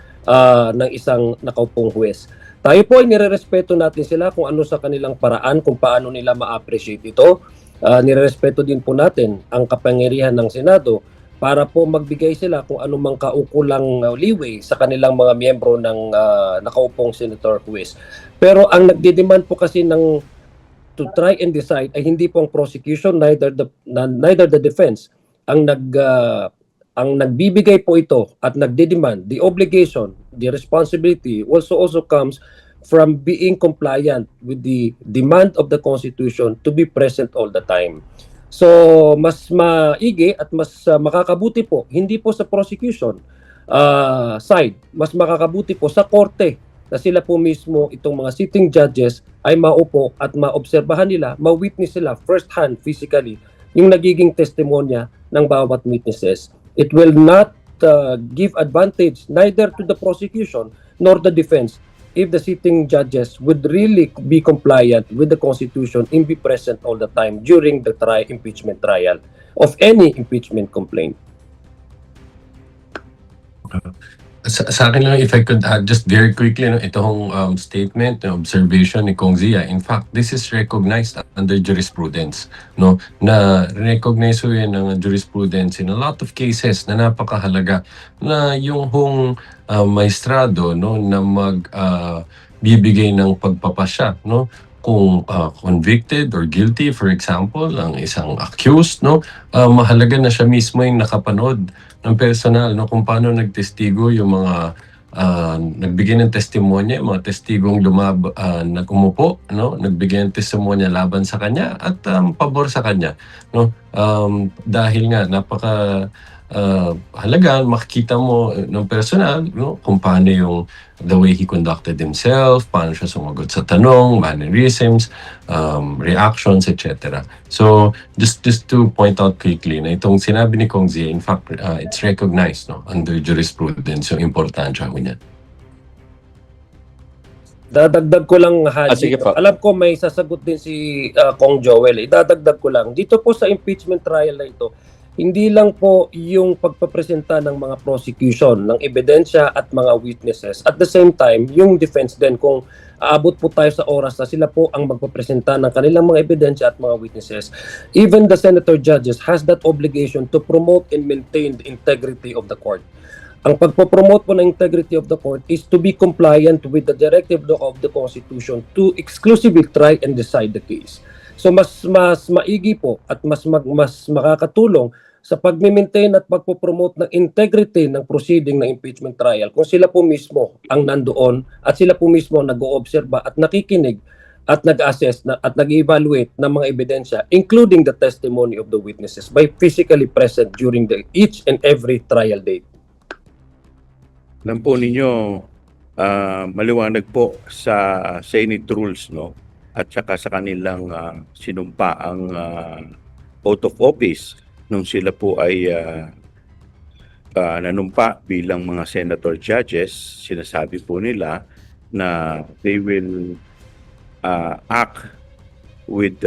ng isang nakaupong huwes. Tayo po ay nirerespeto natin sila kung ano sa kanilang paraan, kung paano nila ma-appreciate ito. Nirerespeto din po natin ang kapangyarihan ng Senado para po magbigay sila kung anumang kaukulang leeway sa kanilang mga miyembro ng nakaupong senator quiz. Pero ang nagdidemand po kasi ng to try and decide ay hindi po ang prosecution, neither the defense ang nagbibigay po ito at nagdidemand. The obligation, the responsibility also comes from being compliant with the demand of the Constitution to be present all the time. So, mas maigi at mas makakabuti po, hindi po sa prosecution side, mas makakabuti po sa korte na sila po mismo, itong mga sitting judges, ay maupo at maobserbahan nila, ma-witness sila first hand physically yung nagiging testimonya ng bawat witnesses. It will not give advantage neither to the prosecution nor the defense if the sitting judges would really be compliant with the Constitution and be present all the time during the impeachment trial of any impeachment complaint. Sa akin lang, if I could add just very quickly, no, itong statement, observation ni Kong Zia, in fact, this is recognized under jurisprudence, no, na recognize ho yan ng jurisprudence in a lot of cases na napakahalaga na yung maestrado, no, na bibigay ng pagpapasya, no, kung convicted or guilty, for example, ang isang accused, no, mahalaga na siya mismo yung nakapanood ng personal, no, kung paano nagtestigo yung mga nagbigay ng testimonya, mga testigong nagumupo, no, nagbigay ng testimonya laban sa kanya at pabor sa kanya, no, dahil nga napaka halaga makikita mo ng personal, no, kung paano yung the way he conducted himself, paano siya sumagot sa tanong, mannerisms, reactions, etc. So just to point out quickly na itong sinabi ni Kong Zia, in fact, it's recognized, no, under jurisprudence yung importansya ko niyan. Dadagdag ko lang, Haji. Sige po. Alam ko may sasagot din si Kong Joel. Idadagdag ko lang. Dito po sa impeachment trial na ito, hindi lang po yung pagpapresenta ng mga prosecution, ng ebidensya at mga witnesses. At the same time, yung defense din, kung aabot po tayo sa oras na sila po ang magpapresenta ng kanilang mga ebidensya at mga witnesses, even the senator judges has that obligation to promote and maintain the integrity of the court. Ang pagpopromote po ng integrity of the court is to be compliant with the directive law of the Constitution to exclusively try and decide the case. So mas maigi po at mas makakatulong sa pag-maintain at pagpopromote ng integrity ng proceeding ng impeachment trial kung sila po mismo ang nandoon at sila po mismo nag-oobserba at nakikinig at nag-assess at nag-evaluate ng mga ebidensya, including the testimony of the witnesses, by physically present during each and every trial date. Alam po ninyo, maliwanag po sa Senate rules, no, at saka sa kanilang sinumpa ang oath of office nung sila po ay nanumpa bilang mga senator judges. Sinasabi po nila na they will act with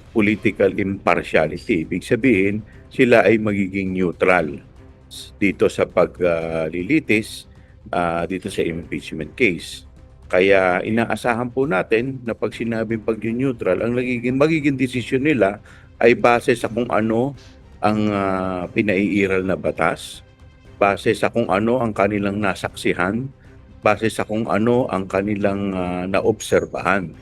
political impartiality. Ibig sabihin, sila ay magiging neutral dito sa paglilitis dito sa impeachment case. Kaya inaasahan po natin na pag sinabing pag-neutral, ang magiging desisyon nila ay base sa kung ano ang pinaiiral na batas, base sa kung ano ang kanilang nasaksihan, base sa kung ano ang kanilang naobserbahan.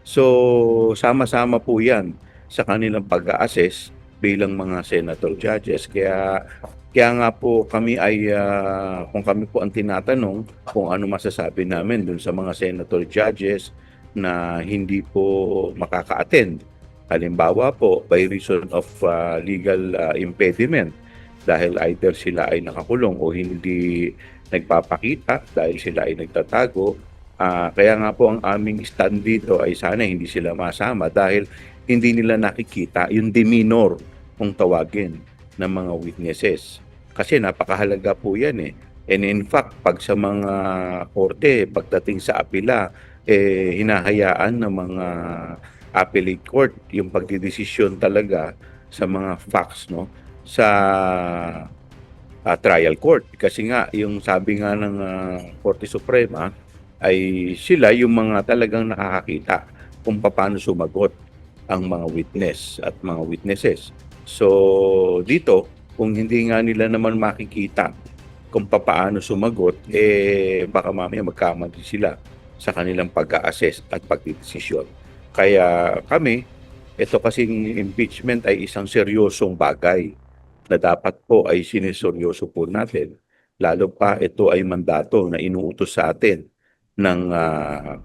So, sama-sama po yan sa kanilang pag-assess bilang mga senator judges. Kaya nga po kami ay, kung kami po ang tinatanong kung ano masasabi namin dun sa mga senator judges na hindi po makaka-attend. Halimbawa po, by reason of legal impediment, dahil either sila ay nakakulong o hindi nagpapakita dahil sila ay nagtatago. Kaya nga po ang aming stand dito ay sana hindi sila masama dahil hindi nila nakikita yung demeanor kung tawagin ng mga witnesses. Kasi napakahalaga po yan eh. And in fact, pag sa mga korte, pagdating sa apela, hinahayaan ng mga appellate court yung pagdidesisyon talaga sa mga facts, no, sa trial court. Kasi nga, yung sabi nga ng Korte Suprema ay sila yung mga talagang nakakakita kung paano sumagot ang mga witness at mga witnesses. So dito, kung hindi nga nila naman makikita kung papaano sumagot, baka mamaya magkamali sila sa kanilang pag-a-assess at pagdidesisyon. Kaya kami, ito kasing impeachment ay isang seryosong bagay na dapat po ay sineseryoso po natin. Lalo pa ito ay mandato na inuutos sa atin ng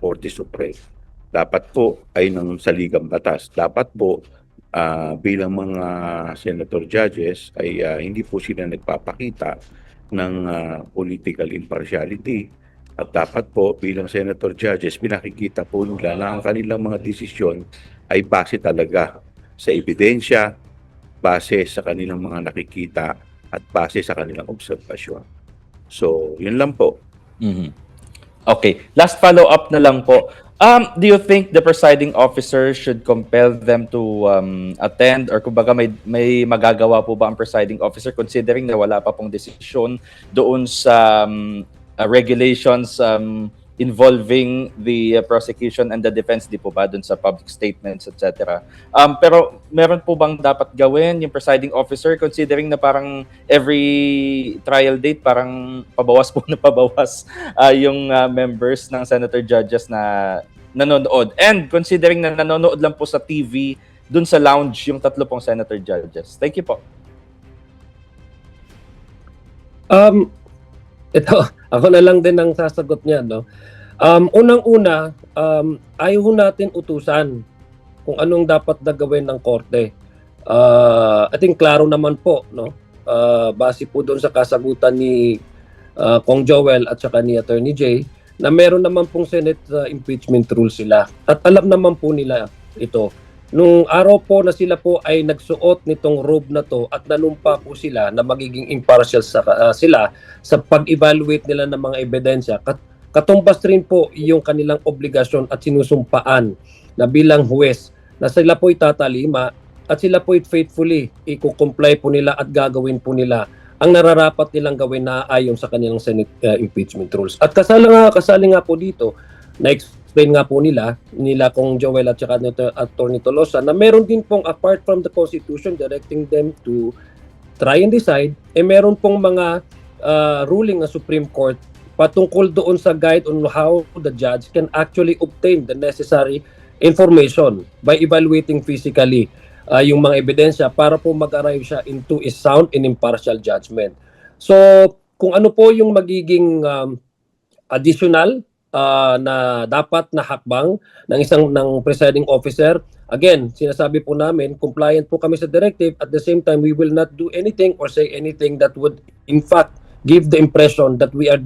Korte Suprema. Dapat po ay ng saligang batas. Dapat po bilang mga senator judges ay hindi po sila nagpapakita ng political impartiality. At dapat po bilang senator judges, pinakikita po nila na ang kanilang mga desisyon ay base talaga sa ebidensya, base sa kanilang mga nakikita, at base sa kanilang obserbasyon. So, yun lang po. Okay, last follow-up na lang po. Do you think the presiding officer should compel them to attend, or kumbaga may magagawa po ba ang presiding officer considering na wala pa pong desisyon doon sa regulations involving the prosecution and the defense, di po ba, doon sa public statements, etc. Pero meron po bang dapat gawin yung presiding officer considering na parang every trial date parang pabawas po na pabawas yung members ng senator judges na nanonood, and considering na nanonood lang po sa TV doon sa lounge yung 3 pong senator judges? Thank you po. Ito, ako na lang din ang sasagot niya, no? Unang-una, ayaw natin utusan kung anong dapat na gawin ng korte. I think klaro naman po, no? Base po doon sa kasagutan ni Kong Joel at saka ni Attorney Jay, na meron naman pong Senate impeachment rules sila. At alam naman po nila ito. Nung araw po na sila po ay nagsuot nitong robe na to at nanumpa po sila na magiging impartial sila sa pag-evaluate nila ng mga ebidensya, katumbas rin po yung kanilang obligasyon at sinusumpaan na bilang huwes na sila po tatalima at sila po faithfully i-comply po nila at gagawin po nila ang nararapat nilang gawin na ayon sa kanilang Senate impeachment rules. At kasali nga po dito, na-explain nga po nila Kong Joel at saka Attorney Tolosa, na meron din pong apart from the Constitution directing them to try and decide, meron pong mga ruling ng Supreme Court patungkol doon sa guide on how the judge can actually obtain the necessary information by evaluating physically yung mga ebidensya para po mag-arrive siya into a sound and impartial judgment. So, kung ano po yung magiging additional na dapat na hakbang ng presiding officer, again, sinasabi po namin, compliant po kami sa directive. At the same time, we will not do anything or say anything that would in fact give the impression that we are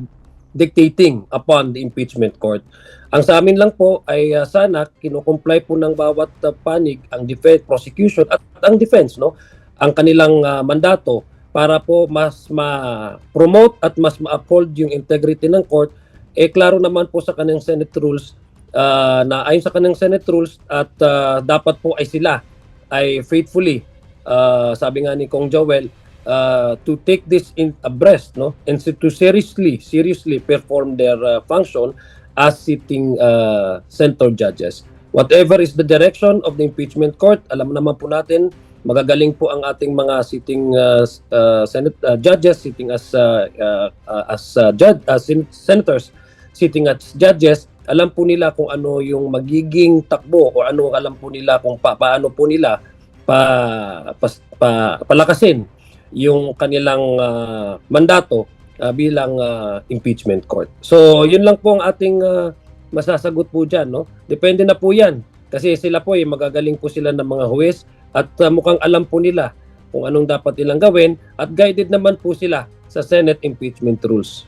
dictating upon the impeachment court. Ang sa amin lang po ay sana kino-comply po ng bawat panig ang defense, prosecution at ang defense, no, ang kanilang mandato para po mas ma-promote at mas ma-uphold yung integrity ng court. Klaro naman po sa kanilang Senate rules na ayon sa kanilang Senate rules at dapat po ay sila ay faithfully, sabi nga ni Kong Joel, to take this in abreast, no, and to seriously perform their function as sitting senator judges. Whatever is the direction of the impeachment court, alam naman po natin, magagaling po ang ating mga sitting Senate judges sitting as senators sitting as judges. Alam po nila kung ano yung magiging takbo o ano alam po nila kung paano po nila palakasin yung kanilang mandato bilang impeachment court. So, yun lang po ang ating masasagot po dyan, no? Depende na po yan. Kasi sila po magagaling po sila ng mga huwes at mukhang alam po nila kung anong dapat nilang gawin at guided naman po sila sa Senate impeachment rules.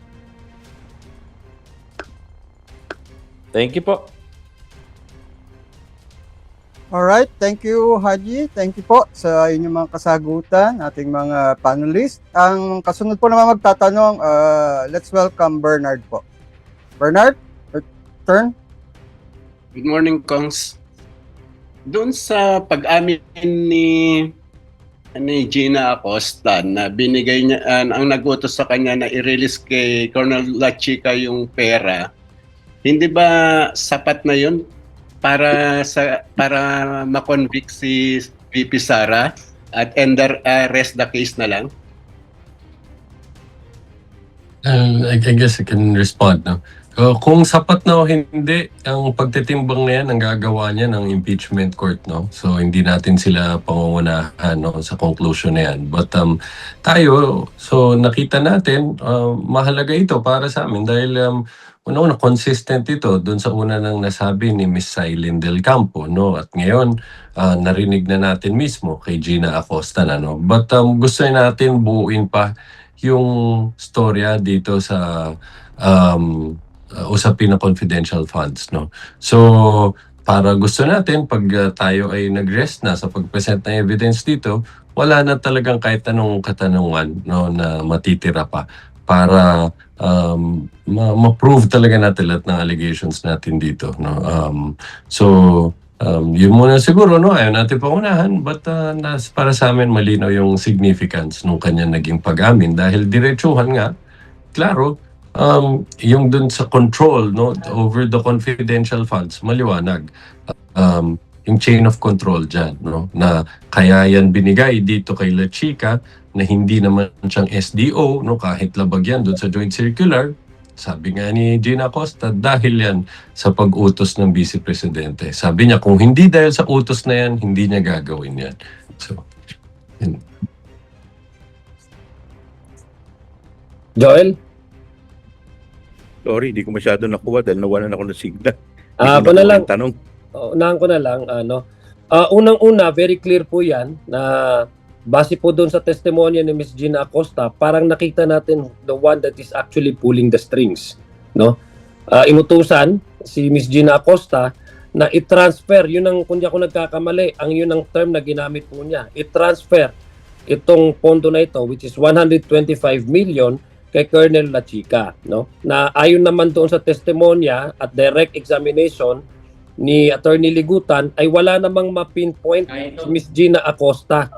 Thank you po. Alright, thank you Haji. Thank you po sa inyong mga kasagutan, ating mga panelists. Ang kasunod po naman magtatanong, let's welcome Bernard po. Bernard, your turn. Good morning, Kongs. Doon sa pag-amin ni Gina Acosta na binigay niya, ang nag-utos sa kanya na i-release kay Colonel La Chica yung pera, hindi ba sapat na yun para ma-convict si VP Sara at rest the case na lang? I guess I can respond. No? Kung sapat na o hindi, ang pagtitimbang na yan, ang gagawa niya ng impeachment court. No? So, hindi natin sila pangungunahan no, sa conclusion na yan. But tayo, so nakita natin, mahalaga ito para sa amin dahil una-una, consistent ito doon sa una nang nasabi ni Miss Silene Del Campo. No? At ngayon, narinig na natin mismo kay Gina Acosta. Na, no? But gusto natin buuin pa yung storya dito sa usapin na confidential funds, no? So, para gusto natin, pag tayo ay nag-rest na sa pag-present ng evidence dito, wala na talagang kahit anong katanungan no, na matitira pa para ma-prove talaga natin lahat ng allegations natin dito. No? Yun muna siguro, no? Ayaw natin pangunahan, but para sa amin malinaw yung significance nung kanyang naging pag-amin dahil diretsuhan nga, klaro, yung dun sa control no, over the confidential funds, maliwanag. Yung chain of control dyan, no? Na kaya yan binigay dito kay La Chica na hindi naman siyang SDO, no? Kahit labag yan dun sa joint circular. Sabi nga ni Gina Acosta, dahil yan sa pag-utos ng Vice Presidente. Sabi niya, kung hindi dahil sa utos na yan, hindi niya gagawin yan. So, yun. Joel? Sorry, hindi ko masyado nakuha dahil nawalan ako ng signal. Ako na lang. Tanong. Unahan ko na lang, unang-una, very clear po yan na base po doon sa testimonya ni Ms. Gina Acosta, parang nakita natin the one that is actually pulling the strings. No? Inutusan si Ms. Gina Acosta na i-transfer, yun ang, kung di ako nagkakamali, ang yun ang term na ginamit po niya, i-transfer itong pondo na ito, which is 125 million, kay Colonel La Chica. No? Na ayon naman doon sa testimonya at direct examination ni Attorney Ligutan ay wala namang ma-pinpoint si Ms. Gina Acosta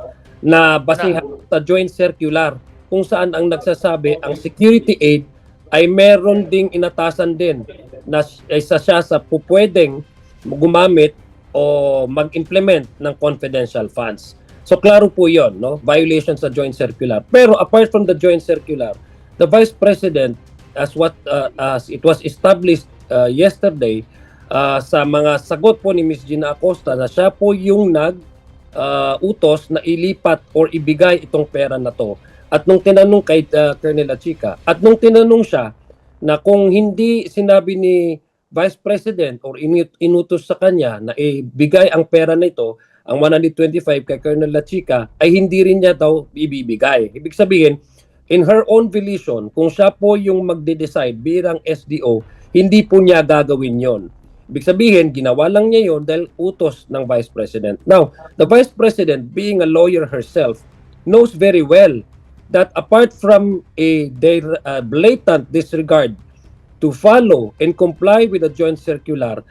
na basihan sa joint circular kung saan ang nagsasabi ang security aid ay meron ding inatasan din na isa siya sa pupwedeng gumamit o mag-implement ng confidential funds. So klaro po yon, no? Violation sa joint circular. Pero apart from the joint circular, the Vice President, as it was established yesterday, sa mga sagot po ni Ms. Gina Acosta na siya po yung utos na ilipat or ibigay itong pera na to. At nung tinanong kay Colonel La Chica, at nung tinanong siya na kung hindi sinabi ni Vice President or inutos sa kanya na ibigay ang pera na ito, ang 125 kay Colonel La Chica, ay hindi rin niya daw ibibigay. Ibig sabihin, in her own volition, kung siya po yung magde-decide bilang SDO, hindi po niya gagawin yon. Ibig sabihin, ginawa lang niya yon dahil utos ng Vice President. Now, the Vice President, being a lawyer herself, knows very well that apart from their blatant disregard to follow and comply with the joint circular,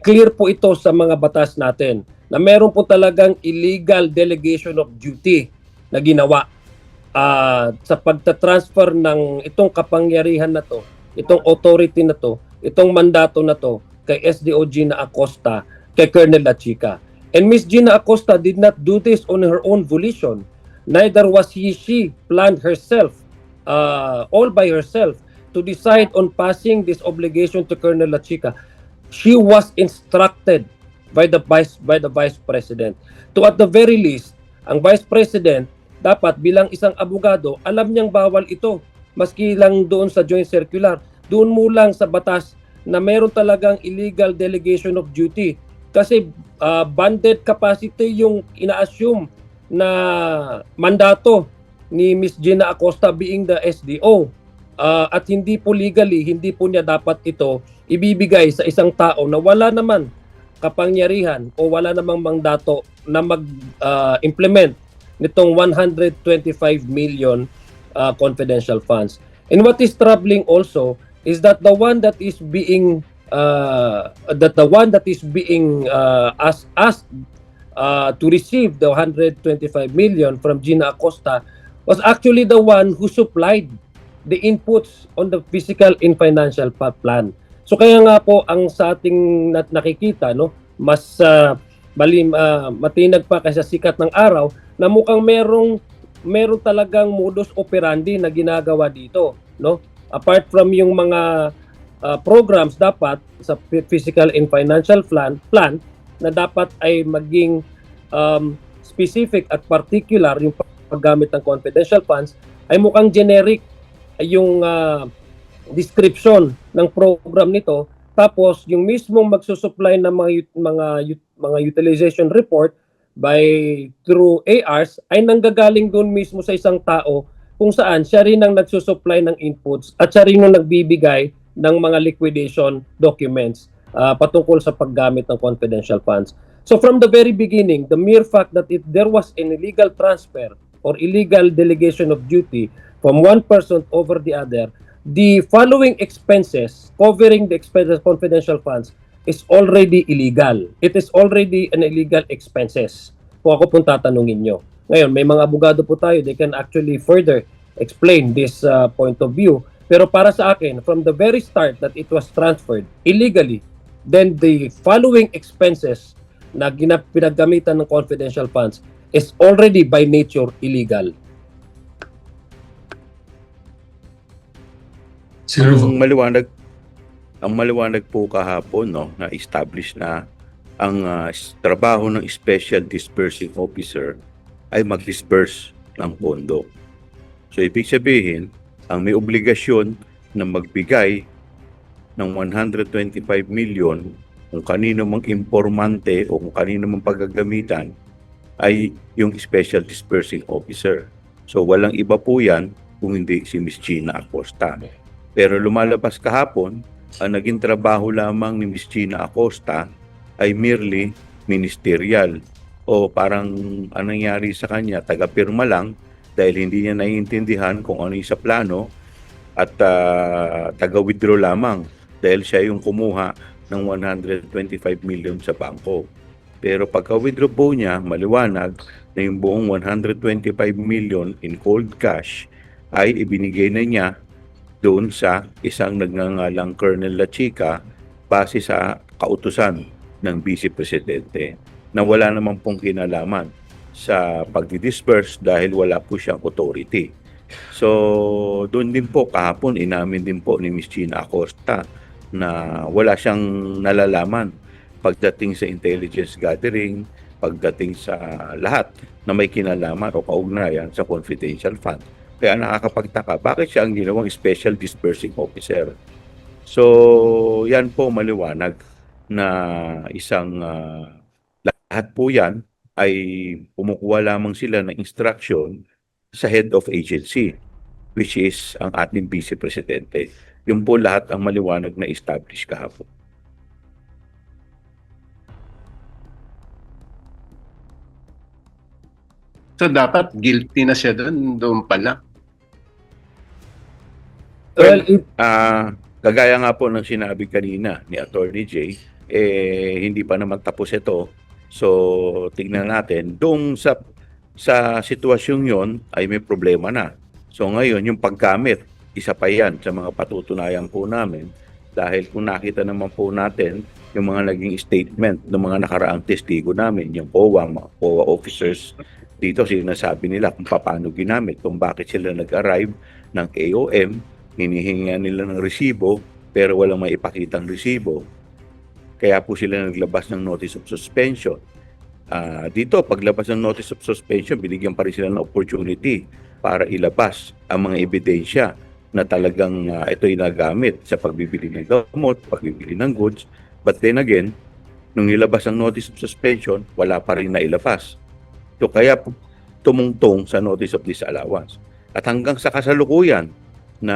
clear po ito sa mga batas natin na meron po talagang illegal delegation of duty na ginawa sa pagta-transfer ng itong kapangyarihan na to, itong authority na to, itong mandato na to kay SDO Gina Acosta, kay Colonel La Chica. And Ms. Gina Acosta did not do this on her own volition. Neither was she planned herself, all by herself, to decide on passing this obligation to Colonel La Chica. She was instructed by the Vice President. To at the very least, ang Vice President dapat bilang isang abogado, alam niyang bawal ito. Maski lang doon sa joint circular, doon mo lang sa batas na meron talagang illegal delegation of duty. Kasi banded capacity yung ina-assume na mandato ni Ms. Gina Acosta being the SDO. At hindi po legally, hindi po niya dapat ito ibibigay sa isang tao na wala naman kapangyarihan o wala namang mandato na mag-implement nitong 125 million confidential funds. And what is troubling also is that the one that is being asked to receive the 125 million from Gina Acosta was actually the one who supplied the inputs on the physical and financial plan. So kaya nga po ang sa ating nakikita, no, mas matinag pa kaysa sikat ng araw na mukhang meron talagang modus operandi na ginagawa dito, no? apart from yung mga programs dapat sa physical and financial plan na dapat ay maging specific at particular yung paggamit ng confidential funds, ay mukhang generic yung description ng program nito, tapos yung mismong magsusupply ng mga utilization report through ARs ay nanggagaling doon mismo sa isang tao kung saan siya rin ang nagsusupply ng inputs at siya rin ang nagbibigay ng mga liquidation documents patungkol sa paggamit ng confidential funds. So from the very beginning, the mere fact that if there was an illegal transfer or illegal delegation of duty from one person over the other, the following expenses covering the expenses of confidential funds is already illegal. It is already an illegal expenses. Kung ako pong tatanungin nyo. Ngayon, may mga abogado po tayo, they can actually further explain this point of view. Pero para sa akin, from the very start that it was transferred illegally, then the following expenses na pinaggamitan ng confidential funds is already by nature illegal. Ang maliwanag po kahapon, no, na establish na ang trabaho ng Special Disbursing Officer ay mag-disburse ng pondo. So ibig sabihin, ang may obligasyon na magbigay ng 125 million kung kanino mang informante o kung kanino mang paggagamitan ay yung Special Disbursing Officer. So walang iba po yan kung hindi si Ms. Gina Acosta. Pero lumalabas kahapon, ang naging trabaho lamang ni Ms. Gina Acosta ay merely ministerial o parang anong nangyari sa kanya, taga-pirma lang dahil hindi niya naiintindihan kung ano yung sa plano at taga-withdraw lamang dahil siya yung kumuha ng 125 million sa bangko. Pero pagka-withdraw po niya, maliwanag na yung buong 125 million in cold cash ay ibinigay na niya doon sa isang nagngangalang Colonel La Chica base sa kautusan ng Vice Presidente na wala naman pong kinalaman sa pagdi-disperse dahil wala po siyang authority. So doon din po kahapon inamin din po ni Ms. Gina Acosta na wala siyang nalalaman pagdating sa intelligence gathering, pagdating sa lahat na may kinalaman o kaugnayan sa confidential fund. Kaya nakakapagtaka, bakit siya ang ginawang Special Disbursing Officer? So, yan po maliwanag na isang lahat po yan ay kumukuha lamang sila ng instruction sa head of agency, which is ang ating Vice Presidente. Yun po lahat ang maliwanag na establish kahapon. So dapat guilty na siya doon pala. Well, Kagaya nga po ng sinabi kanina ni Attorney Jay, hindi pa naman tapos ito. So, tingnan natin. Doon sa sitwasyong yon ay may problema na. So, ngayon, yung paggamit, isa pa yan sa mga patutunayan po namin. Dahil kung nakita naman po natin yung mga naging statement ng mga nakaraang testigo namin, yung POA, mga POA officers, dito sinasabi nila kung paano ginamit, kung bakit sila nag-arrive ng AOM, hinihinga nila ng resibo, pero walang maipakitang resibo. Kaya po sila naglabas ng notice of suspension. Dito, paglabas ng notice of suspension, binigyan pa rin sila ng opportunity para ilabas ang mga ebidensya na talagang ito'y nagamit sa pagbibili ng gamot, pagbibili ng goods. But then again, nung nilabas ang notice of suspension, wala pa rin na ilabas. So kaya tumungtong sa notice of disallowance. At hanggang sa kasalukuyan na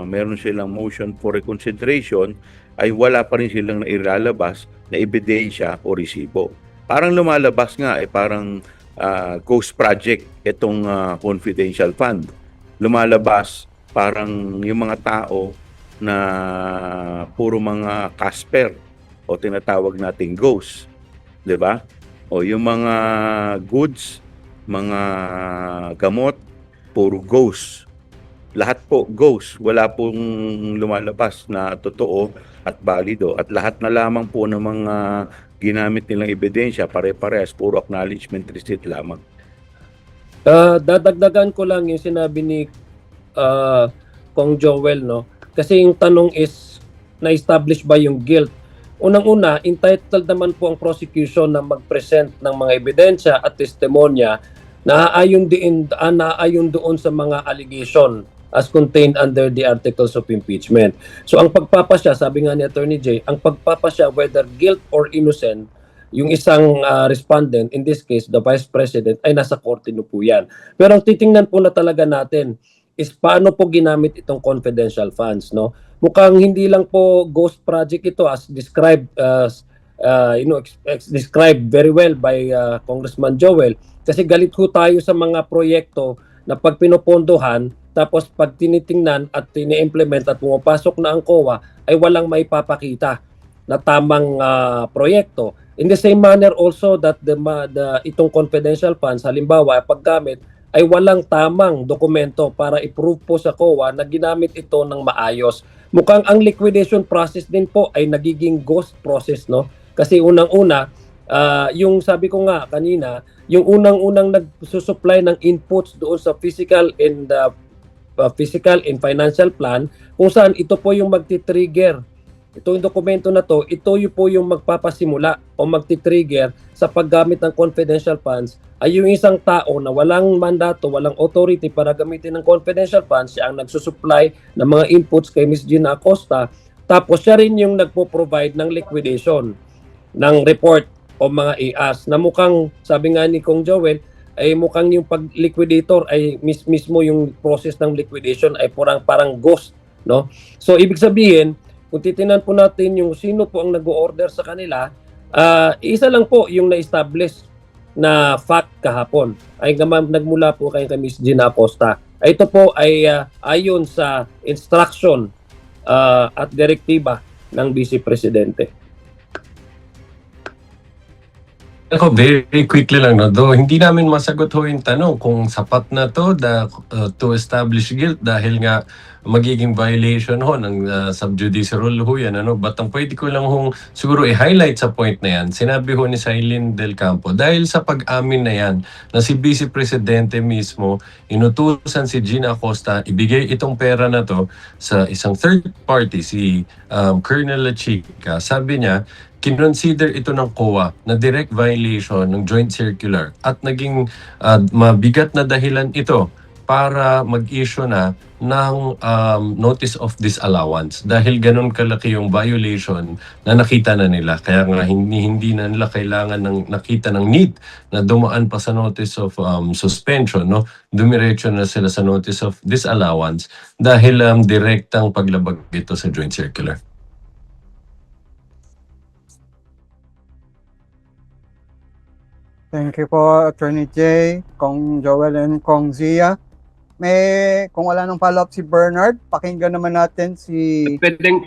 meron silang motion for reconsideration, ay wala pa rin silang nailalabas na ebidensya o resibo. Parang lumalabas nga, parang ghost project itong confidential fund. Lumalabas parang yung mga tao na puro mga Casper o tinatawag nating ghost, 'di ba? O yung mga goods, mga gamot, puro ghost. Lahat po ghost, wala pong lumalabas na totoo at balido. At lahat na lamang po ng mga ginamit nilang ebidensya, pare-parehas, puro acknowledgement receipt lamang. Dadagdagan ko lang yung sinabi ni Kong Joel, no? Kasi yung tanong is, na-establish ba yung guilt? Unang-una, entitled naman po ang prosecution na mag-present ng mga ebidensya at testimonya na naaayon doon sa mga allegation as contained under the articles of impeachment. So ang pagpapasya, sabi nga ni Attorney Jay, ang pagpapasya whether guilt or innocent, yung isang respondent, in this case, the Vice President, ay nasa korte no po yan. Pero ang titingnan po na talaga natin is paano po ginamit itong confidential funds, no? Mukhang hindi lang po ghost project ito as described described very well by Congressman Joel, kasi galit ho tayo sa mga proyekto na pag pinopondohan tapos pag tinitingnan at tini-implement at pumapasok na ang COA ay walang maipapakita na tamang proyekto. In the same manner also that itong confidential funds halimbawa paggamit ay walang tamang dokumento para i-prove po sa COA na ginamit ito ng maayos. Mukhang ang liquidation process din po ay nagiging ghost process, no? Kasi unang-una, yung sabi ko nga kanina, yung unang-unang nagsusupply ng inputs doon sa physical and financial plan, kung saan ito po yung magti-trigger. Ito yung dokumento na to, ito yung po yung magpapasimula o magti-trigger sa paggamit ng confidential funds ay yung isang tao na walang mandato, walang authority para gamitin ng confidential funds, siya ang nagsusupply ng mga inputs kay Ms. Gina Acosta, tapos siya rin yung nagpo-provide ng liquidation ng report o mga IAS na mukhang, sabi nga ni Kong Joel, ay mukhang yung pag-liquidator ay mismo yung process ng liquidation ay parang ghost, no? So ibig sabihin, kung titingnan po natin yung sino po ang nag-order sa kanila, isa lang po yung na-establish na fact kahapon ay nagmula po kay Ms. Gina Acosta. Ito po ay ayon sa instruction at direktiba ng Vice Presidente. Ako, very quickly lang, no? Though hindi namin masagot ho yung tanong kung sapat na to to establish guilt dahil nga magiging violation ho ng subjudice rule ho yan. Ano? But ang pwede ko lang hong siguro i-highlight sa point na yan, sinabi ho ni Silene Del Campo, dahil sa pag-amin na yan na si Vice Presidente mismo, inutusan si Gina Acosta, ibigay itong pera na to sa isang third party, si Colonel Lachica. Sabi niya, kinonsider ito ng COA na direct violation ng joint circular at naging mabigat na dahilan ito para mag-issue na ng notice of disallowance dahil ganun kalaki yung violation na nakita na nila. Kaya nga hindi na nila kailangan ng nakita ng need na dumaan pa sa notice of suspension, no? Dumiretso na sila sa notice of disallowance dahil direktang paglabag ito sa joint circular. Thank you po, Attorney Jay, Kong Joel, and Kong Zia. Kung wala nang follow-up si Bernard, pakinggan naman natin si... Pwedeng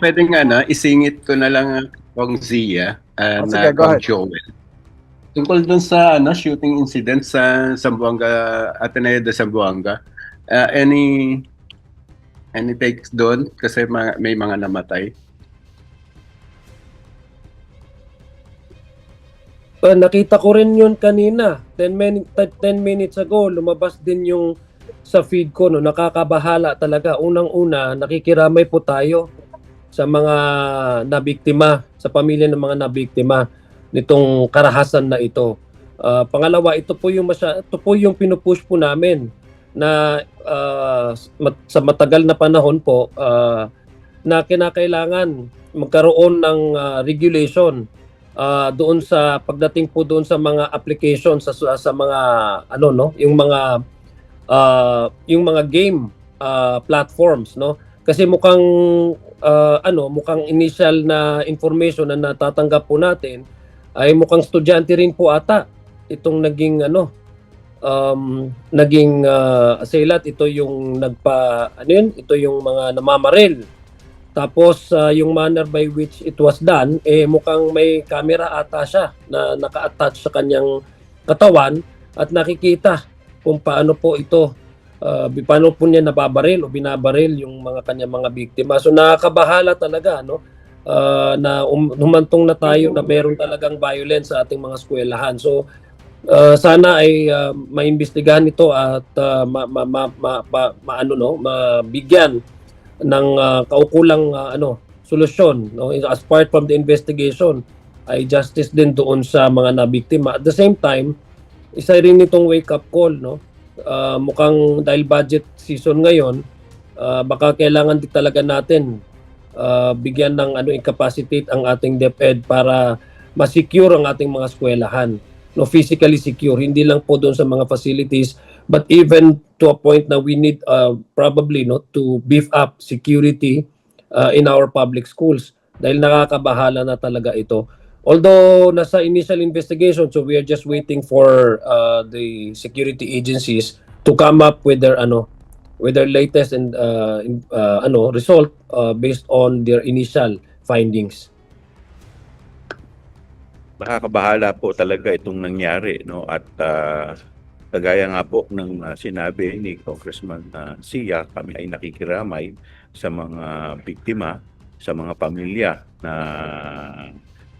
isingit ko na lang Kong Zia sige, go Kong ahead. Joel. Tungkol dun sa shooting incident sa Zamboanga, Ateneo de Zamboanga, any takes doon kasi may mga namatay? Nakita ko rin yun kanina, 10 minutes ago, lumabas din yung sa feed ko, no, nakakabahala talaga. Unang-una, nakikiramay po tayo sa mga nabiktima, sa pamilya ng mga nabiktima nitong karahasan na ito. Pangalawa, ito po yung pinupush po namin na sa matagal na panahon po na kinakailangan magkaroon ng regulation doon sa pagdating po doon sa mga applications sa mga yung mga game platforms, no? Kasi mukhang initial na information na natatanggap po natin ay mukhang estudyante rin po ata itong naging assailant. Ito yung ito yung mga namamaril. Tapos yung manner by which it was done, mukhang may camera ata siya na naka-attach sa kanyang katawan at nakikita kung paano po ito, paano po niya nababaril o binabaril yung kanyang mga biktima. So nakakabahala talaga, no? Na humantong na tayo na meron talagang violence sa ating mga eskwelahan. So sana ay maimbestigahan ito at mabigyan kaukulang solusyon, no, as part from the investigation ay justice din doon sa mga nabiktima. At the same time, isa rin itong wake up call, no. Mukhang dahil budget season ngayon, baka kailangan din talaga natin bigyan ng incapacitate ang ating DepEd para ma-secure ang ating mga eskwelahan, no, physically secure, hindi lang po doon sa mga facilities, but even to a point na we need probably to beef up security in our public schools dahil nakakabahala na talaga ito. Although nasa initial investigation, so we are just waiting for the security agencies to come up with their latest and result based on their initial findings. Nakakabahala po talaga itong nangyari, no, at kagaya nga po ng sinabi ni Congressman Sia, kami ay nakikiramay sa mga biktima, sa mga pamilya na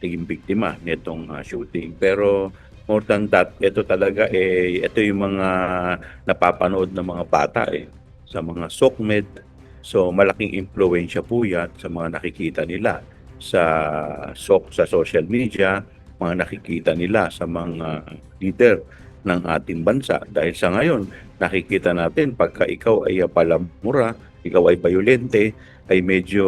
naging biktima nitong shooting. Pero more than that, ito talaga ito yung mga napapanood ng mga bata sa mga SOCMED. So malaking impluwensya po yan sa mga nakikita nila sa social media, mga nakikita nila sa mga leader ng ating bansa. Dahil sa ngayon, nakikita natin pagka ikaw ay palamura, ikaw ay violente, ay medyo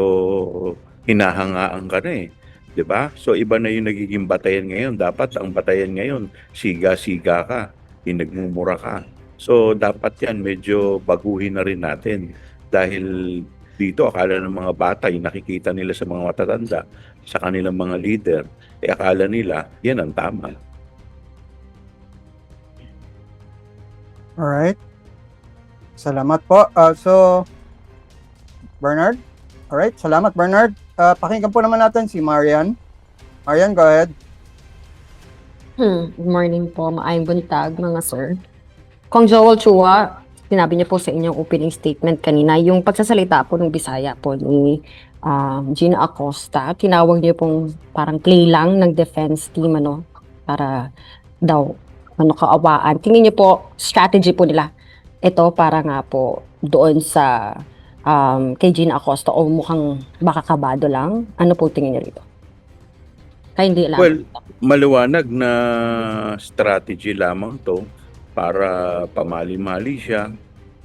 hinahangaan ka na 'di ba? So iba na yung nagiging batayan ngayon. Dapat ang batayan ngayon, siga-siga ka, nagmumura ka. So dapat yan medyo baguhin na rin natin. Dahil dito akala ng mga bata, yung nakikita nila sa mga matatanda, sa kanilang mga leader, akala nila yan ang tama. Alright. Salamat po. So, Bernard? Alright, salamat Bernard. Pakinggan po naman natin si Marian. Marian, go ahead. Good morning po, maayong buntag mga sir. Kong Joel Chua, sinabi niyo po sa inyong opening statement kanina, yung pagsasalita po ng Bisaya po ni Gina Acosta, tinawag niyo pong parang play lang ng defense team, para daw kaawaan. Tingin niyo po, strategy po nila ito para nga po doon sa kay Gina Acosta o mukhang baka kabado lang? Ano po tingin niyo rito? Kaya hindi alam. Well, maliwanag na strategy lamang to para pamali-mali siya,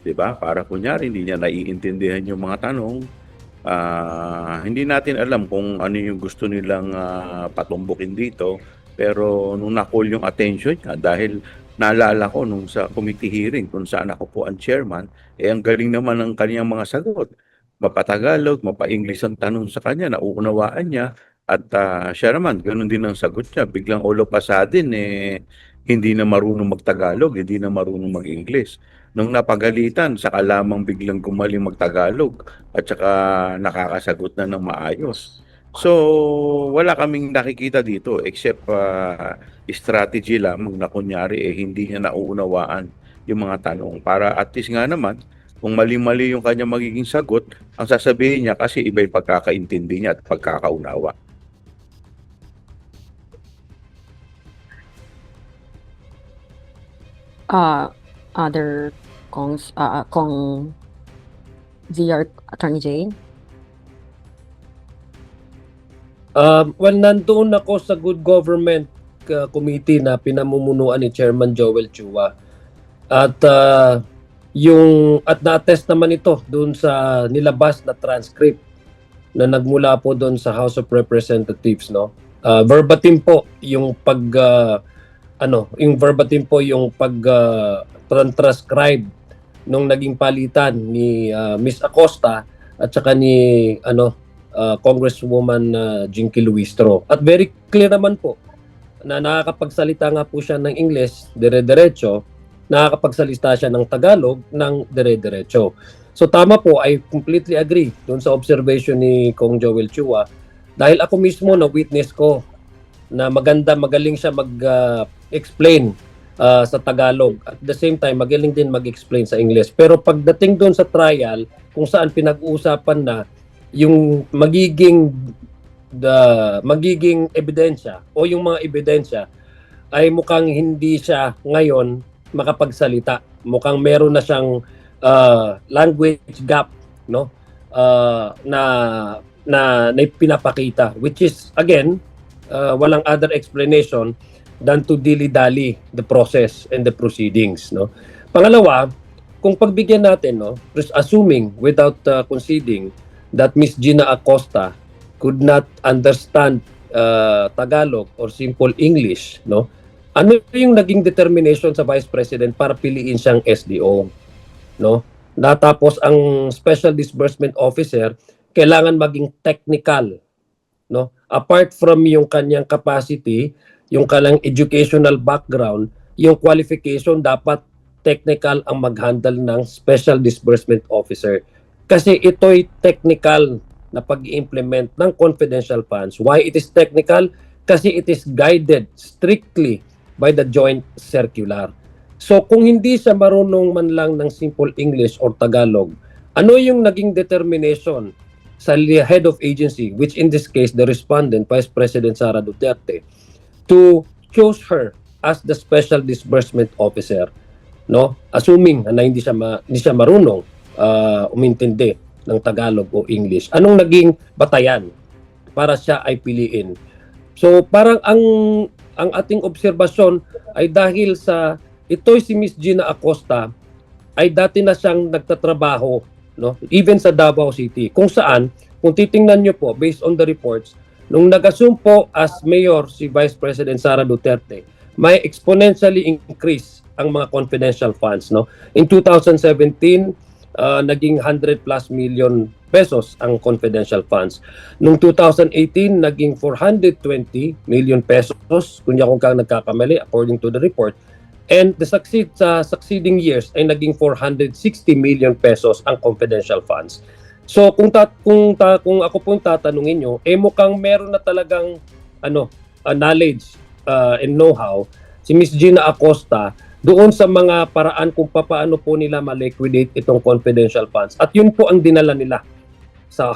'di ba? Para kunyari hindi niya naiintindihan yung mga tanong. Hindi natin alam kung ano yung gusto nilang patumbukin dito, pero nung na-call yung attention niya dahil naalala ko nung sa committee hearing kung saan ako po ang chairman, ang galing naman ng kanyang mga sagot. Mapatagalog, mapa-English ang tanong sa kanya, nauunawaan niya. At siya naman, ganun din ang sagot niya. Biglang all of a sudden, hindi na marunong magtagalog, hindi na marunong mag-English. Nung napagalitan, saka lamang biglang gumaling magtagalog at saka nakakasagot na ng maayos. So, wala kaming nakikita dito except strategy lamang na kunyari hindi niya nauunawaan yung mga tanong. Para at least nga naman, kung mali-mali yung kanya magiging sagot, ang sasabihin niya kasi iba yung pagkakaintindi niya at pagkakaunawa. Other Kong VR Attorney Jane? Well, nandoon ako sa Good Government Committee na pinamumunuan ni Chairman Joel Chua. At na-attest naman ito doon sa nilabas na transcript na nagmula po doon sa House of Representatives, no? Verbatim po yung transcribe nung naging palitan ni Miss Acosta at saka ni Congresswoman Jinky Luistro. At very clear naman po na nakakapagsalita nga po siya ng English, dire-diretso, nakakapagsalita siya ng Tagalog ng dire-diretso. So tama po, I completely agree doon sa observation ni Kong Joel Chua dahil ako mismo na witness ko na magaling siya mag-explain sa Tagalog. At the same time, magaling din mag-explain sa English. Pero pagdating doon sa trial, kung saan pinag-uusapan na yung magiging ebidensya o yung mga ebidensya ay mukhang hindi siya ngayon makapagsalita. Mukhang meron na siyang language gap, no? na pinapakita, which is again walang other explanation than to dilly-dally the process and the proceedings, no. Pangalawa, kung pagbigyan natin, no, assuming without conceding that Miss Gina Acosta could not understand Tagalog or simple English, no, ano yung naging determination sa Vice President para piliin siyang SDO, no? Natapos ang Special Disbursement Officer kailangan maging technical, no? Apart from yung kanyang capacity, yung kanyang educational background, yung qualification dapat technical ang mag-handle ng Special Disbursement Officer. Kasi ito'y technical na pag-implement ng confidential funds. Why it is technical? Kasi it is guided strictly by the joint circular. So kung hindi siya marunong man lang ng simple English or Tagalog, ano yung naging determination sa head of agency, which in this case the respondent, Vice President Sara Duterte, to choose her as the Special Disbursement Officer, no? Assuming na hindi siya marunong umintindi ng Tagalog o English. Anong naging batayan para siya ay piliin? So parang ang ating obserbasyon ay dahil sa ito'y si Miss Gina Acosta ay dati na siyang nagtatrabaho, no, even sa Davao City, kung saan, kung titingnan nyo po based on the reports, nung nag-assume po as mayor si Vice President Sara Duterte, may exponentially increase ang mga confidential funds, no. In 2017 naging 100 plus million pesos ang confidential funds. Noong 2018, naging 420 million pesos, kung di ako nagkakamali, according to the report. And sa succeeding years ay naging 460 million pesos ang confidential funds. So kung ako pong tatanungin nyo, mukhang meron na talagang knowledge and know-how si Miss Gina Acosta doon sa mga paraan kung paano po nila ma-liquidate itong confidential funds. At yun po ang dinala nila sa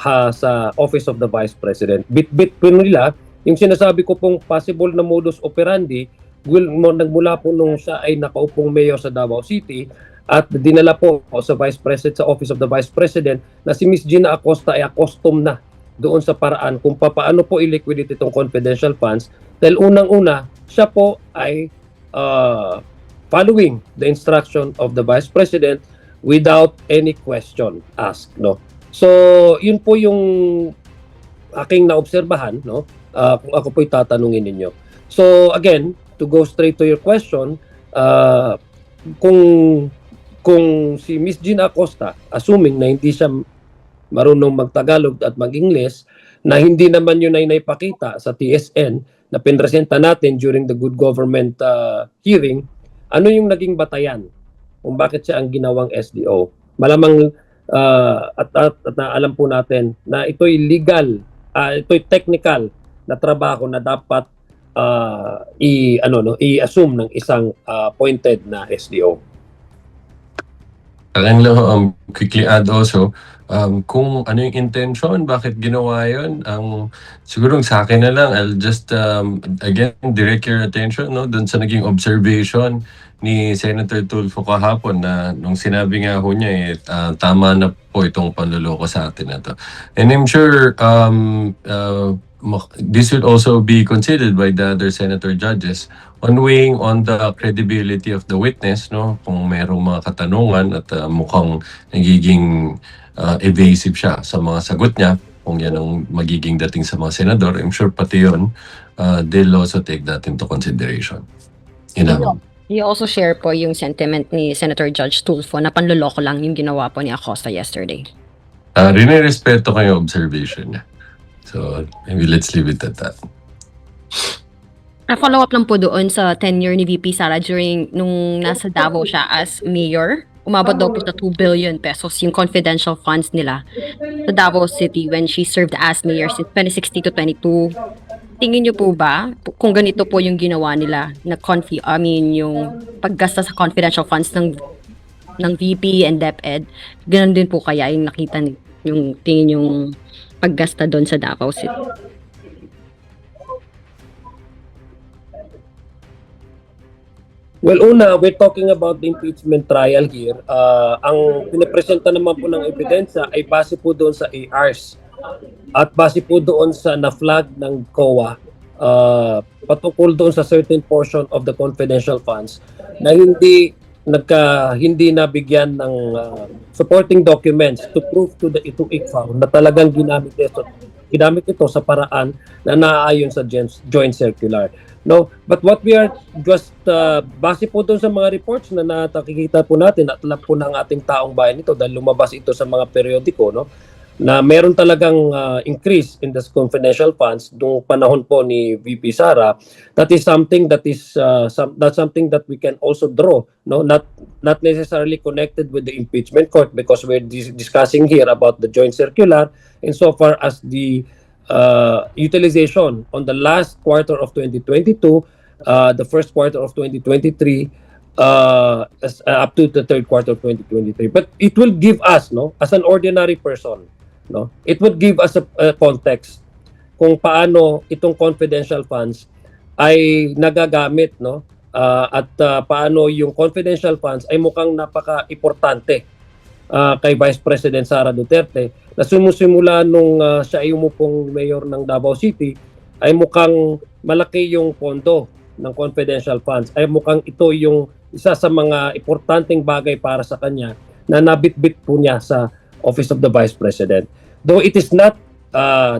Office of the Vice President. Bit-bit po nila yung sinasabi ko pong possible na modus operandi nagmula po nung siya ay nakaupong mayor sa Davao City at dinala po sa Vice President, sa Office of the Vice President, na si Miss Gina Acosta ay accustomed na doon sa paraan kung paano po i-liquidate itong confidential funds dahil unang-una siya po ay following the instruction of the Vice President without any question asked, no. So yun po yung aking naobserbahan, no, kung ako po'y tatanungin ninyo. So again, to go straight to your question, kung si Miss Gina Acosta, assuming na hindi siya marunong mag-Tagalog at mag-English, na hindi naman yun ay naipakita sa TSN na pinresenta natin during the good government hearing, ano yung naging batayan kung bakit siya ang ginawang SDO? Malamang at alam po natin na ito'y legal, ito'y technical na trabaho na dapat i-assume ng isang appointed na SDO. Quickly add also, kung ano yung intention, bakit ginawa yun, siguro sa akin na lang, I'll just again direct your attention, no, dun sa naging observation ni Senator Tulfo kahapon na nung sinabi nga ho niya tama na po itong panluloko sa atin na to. And I'm sure this will also be considered by the other senator judges on weighing on the credibility of the witness, no, kung mayroong mga katanungan at mukhang nagiging evasive siya sa mga sagot niya, kung yan ang magiging dating sa mga senador, I'm sure pati yun, they'll also take that into consideration. You also share po yung sentiment ni Senator Judge Tulfo na panluloko lang yung ginawa po ni Acosta yesterday. Rinirespeto ko yung observation niya. So, maybe let's leave it at that. Follow up lang po doon sa tenure ni VP Sara during nung nasa Davao siya as mayor. Umabot daw po sa 2 billion pesos yung confidential funds nila sa Davao City when she served as mayor since 2016 to 22. Tingin niyo po ba kung ganito po yung ginawa nila na yung paggasta sa confidential funds ng VP and DepEd, ganun din po kaya yung nakita yung tingin yung paggasta doon sa Davao City? Well, una, we're talking about the impeachment trial here. Ang pinipresenta naman po ng ebidensya ay base po doon sa ARs at base po doon sa na-flag ng COA patungkol doon sa certain portion of the confidential funds na hindi nabigyan ng supporting documents to prove to the ICFAO na talagang ginamit ito sa paraan na naaayon sa joint circular. No, but what we are just base po doon sa mga reports na nakikita po natin at alam po ng ating taong bayan ito dahil lumabas ito sa mga periodiko, no, na meron talagang increase in the confidential funds noong panahon po ni VP Sara. That is something that is that's something that we can also draw, no, not necessarily connected with the impeachment court because we're discussing here about the joint circular insofar as the utilization on the last quarter of 2022, the first quarter of 2023, up to the third quarter of 2023. But it will give us, no, as an ordinary person, no, it would give us a context kung paano itong confidential funds ay nagagamit, no, at paano yung confidential funds ay mukhang napaka-importante kay Vice President Sara Duterte na sumusimula nung siya ay umupong mayor ng Davao City ay mukhang malaki yung pondo ng confidential funds. Ay mukhang ito yung isa sa mga importanteng bagay para sa kanya na nabitbit po niya sa Office of the Vice President. Though it is not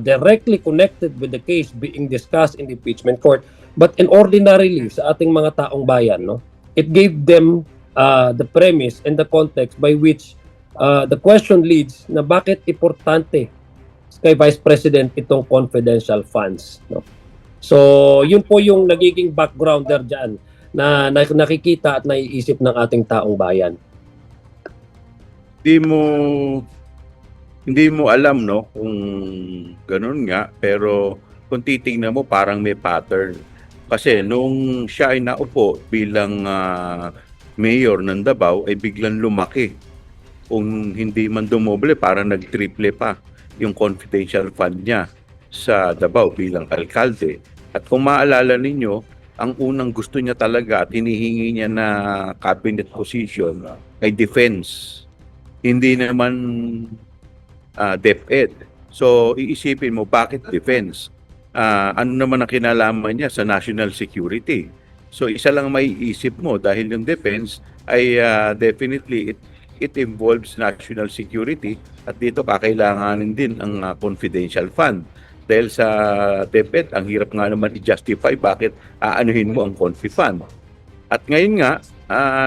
directly connected with the case being discussed in the impeachment court, but in ordinarily sa ating mga taong bayan, no, it gave them the premise and the context by which the question leads na bakit importante kay Vice President itong confidential funds, no? So, yun po yung nagiging backgrounder dyan na nakikita at naiisip ng ating taong bayan. Hindi mo alam, no, kung ganun nga, pero kung titingnan mo parang may pattern. Kasi nung siya ay naupo bilang mayor ng Davao ay biglang lumaki. Kung hindi man dumoble, parang nag-triple pa yung confidential fund niya sa Davao bilang alkalde. At kung maalala ninyo, ang unang gusto niya talaga at hinihingi niya na cabinet position ay defense. Hindi naman DepEd. So, iisipin mo, bakit defense? Ano naman ang kinalaman niya sa national security? So, isa lang may iisip mo dahil yung defense ay definitely it involves national security at dito kakailanganin din ang confidential fund. Dahil sa DepEd, ang hirap nga naman i-justify bakit aanuhin mo ang confi fund. At ngayon nga,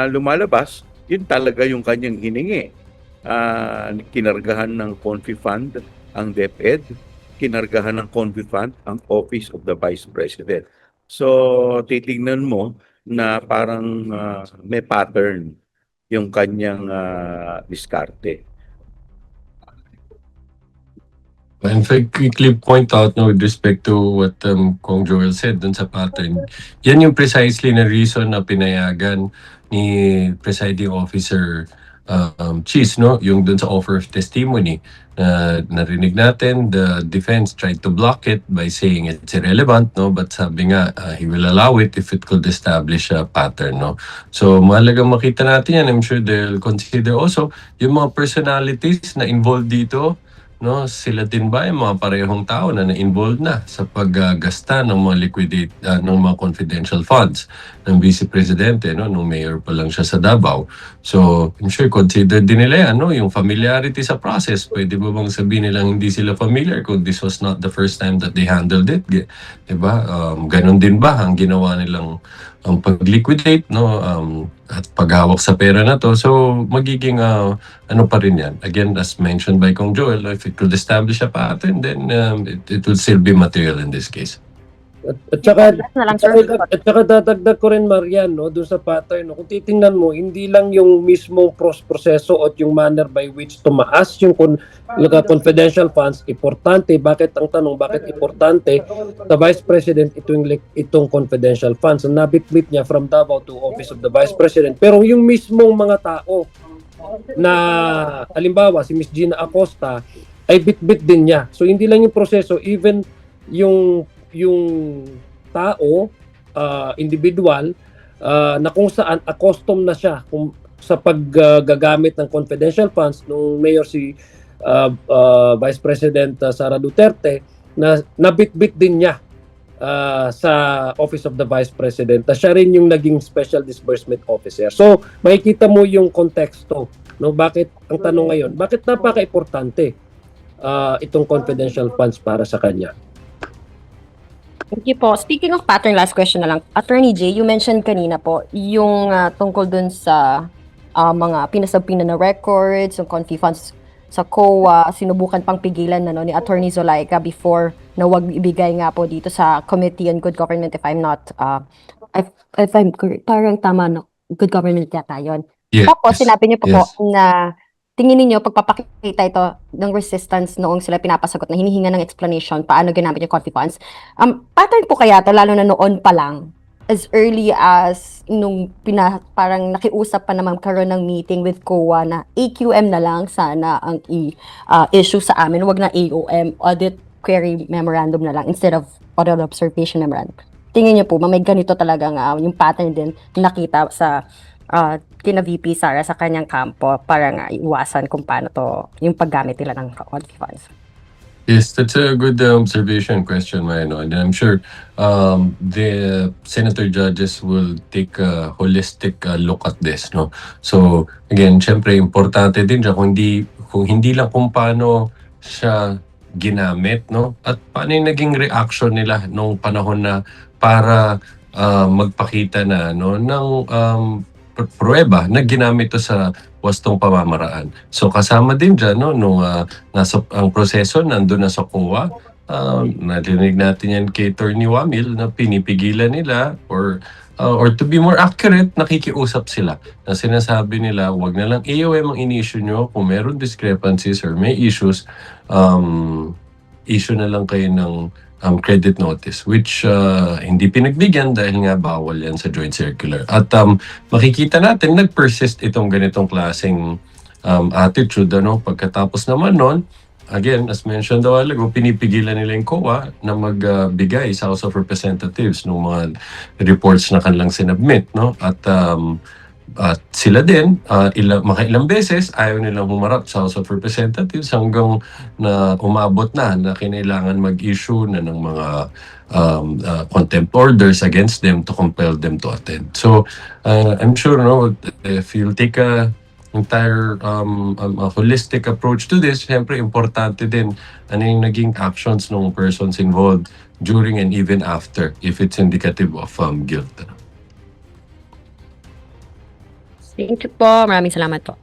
lumalabas, yun talaga yung kanyang hiningi. Kinargahan ng confi fund ang DepEd, kinargahan ng confi fund ang Office of the Vice President. So, titingnan mo na parang may pattern yung kanyang diskarte. And if I quickly point out, no, with respect to what Kong Joel said dun sa pattern, yan yung precisely na reason na pinayagan ni Presiding Officer Cheese, no, yung dun sa offer of testimony. Narinig natin, the defense tried to block it by saying it's irrelevant, no, but sabi nga, he will allow it if it could establish a pattern, no. So, mahalagang makita natin yan. I'm sure they'll consider also yung mga personalities na involved dito, no, sila din ba yung mga parehong tao na na-involved na sa paggasta ng mga ng mga confidential funds ng Vice Presidente, no, nung mayor pa lang siya sa Davao. So, I'm sure consider din nila yan, no, yung familiarity sa process. Pwede ba bang sabihin nilang hindi sila familiar kung this was not the first time that they handled it? Diba? Ganon din ba ang ginawa nilang pag-liquidate, no, at paghawak sa pera na to? So, magiging ano pa rin yan. Again, as mentioned by Kong Joel, if it could establish a pattern, then it will still be material in this case. At saka dadagdag ko rin, Marian, no, doon sa pattern, no, kung titingnan mo, hindi lang yung mismong proseso at yung manner by which tumaas yung confidential funds, importante. Bakit ang tanong, bakit importante sa Vice President itong confidential funds? Ang nabitbit niya from Davao to Office of the Vice President. Pero yung mismong mga tao na, halimbawa, si Ms. Gina Acosta, ay bitbit din niya. So, hindi lang yung proseso, even yung tao, individual, na kung saan accustomed na siya sa paggagamit ng confidential funds nung mayor si Vice President Sara Duterte, na nabitbit din niya sa Office of the Vice President, na siya rin yung naging Special Disbursement Officer. So, makikita mo yung konteksto, no? Bakit, ang tanong ngayon, bakit napaka-importante itong confidential funds para sa kanya? Thank you po. Speaking of pattern, last question na lang. Attorney Jay, you mentioned kanina po yung tungkol dun sa mga pinasabpina na records, yung confi funds sa COA, sinubukan pang pigilan na ni Attorney Zulaika before na wag ibigay nga po dito sa Committee on Good Government, if I'm not, if I'm correct, parang tama, no? Good Government yata yun. Yes. Tapos sinabi niyo po Yes. na tingin ninyo pagpapakita ito ng resistance noong sila pinapasagot na hinihinga ng explanation paano ginamit yung confi funds. Pattern po kaya to, lalo na noon pa lang, as early as nung parang nakiusap pa naman karoon ng meeting with COA na AQM na lang sana ang issue sa amin, wag na AOM, Audit Query Memorandum na lang instead of Audit Observation Memorandum. Tingin niyo po, may ganito talagang yung pattern din nakita sa kina VP Sara sa kanyang kampo para nga iwasan kung paano to yung paggamit nila ng confi funds. Yes, that's a good observation question, Mayano. And I'm sure the senator judges will take a holistic look at this, no? So, again, syempre, importante din siya kung hindi lang kung paano siya ginamit, no? At paano yung naging reaction nila nung panahon na para magpakita na, no, ng pruweba na ginamit to sa wastong pamamaraan. So kasama din dyan, no, nung nasa ang proseso nandun na sa COA, narinig natin yan kay Attorney Wamil na pinipigilan nila or to be more accurate, nakikiusap sila na sinasabi nila wag na lang AOM ang in-issue nyo, kung meron discrepancies or may issues, issue na lang kayo ng credit notice, which hindi pinagbigyan dahil nga bawal yan sa joint circular. At makikita natin, nag-persist itong ganitong klaseng attitude. Ano? Pagkatapos naman nun, again, as mentioned a while ago, pinipigilan nila yung COA na magbigay sa House of Representatives ng mga reports na kanilang sinubmit. No? At sila din, makailang beses, ayaw nilang humarap sa House of Representatives hanggang na umabot na kinailangan mag-issue na ng mga contempt orders against them to compel them to attend. So, I'm sure, no, if you'll take a entire a holistic approach to this, siyempre importante din ano yung naging actions ng persons involved during and even after if it's indicative of guilt. Thank you po. Maraming salamat po.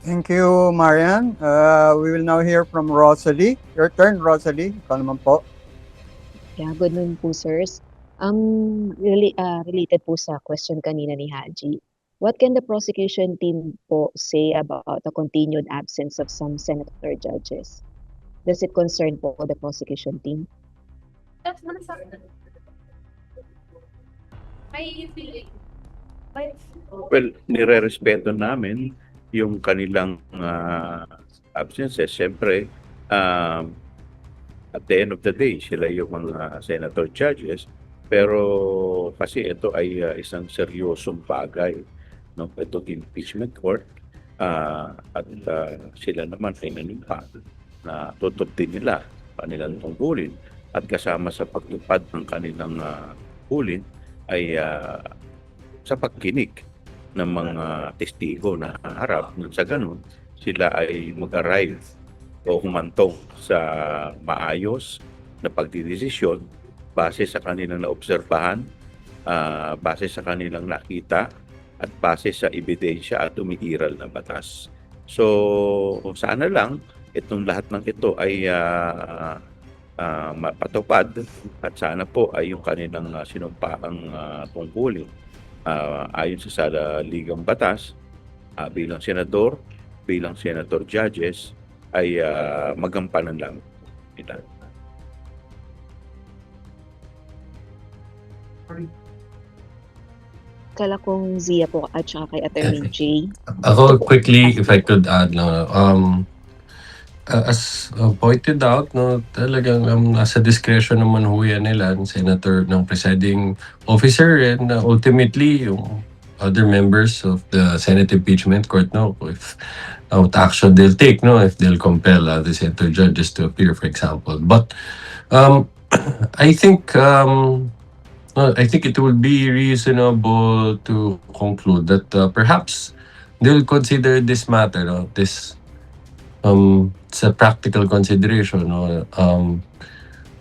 Thank you, Marian. We will now hear from Rosalie. Your turn, Rosalie. Ikaw naman po. Yeah, good noon po, sirs. Related po sa question kanina ni Haji. What can the prosecution team po say about the continued absence of some senator judges? Does it concern po the prosecution team? Well, nire-respeto namin yung kanilang absences. Siyempre, at the end of the day, sila yung mga senator judges. Pero kasi ito ay isang seryosong bagay. No? Ito impeachment court. At sila naman ay nanimpa na tutupin nila kanilang tungkulin. At kasama sa pagtupad ng kanilang tungkulin ay sa pagkinig ng mga testigo na harap, sa ganun sila ay mag-arrive o humantong sa maayos na pagdidesisyon base sa kanilang naobserbahan, base sa kanilang nakita at base sa ebidensya at umiiral na batas. So sana lang itong lahat ng ito ay mapatupad at sana po ay yung kanilang sinumpaang tungkulin ayon sa ligang batas bilang senador, bilang senator judges ay magampanan lang nila. Kala kong Zia po at saka kay Attorney Jay. Ako quickly, if I could add lang, as pointed out, no, talagang nasa discretion naman ho yan nila, ng senator, ng presiding officer, and ultimately, yung other members of the Senate Impeachment Court, no, if what action they'll take, no, if they'll compel the senator judges to appear, for example. But I think it would be reasonable to conclude that perhaps they'll consider this matter, no, this it's a practical consideration. No?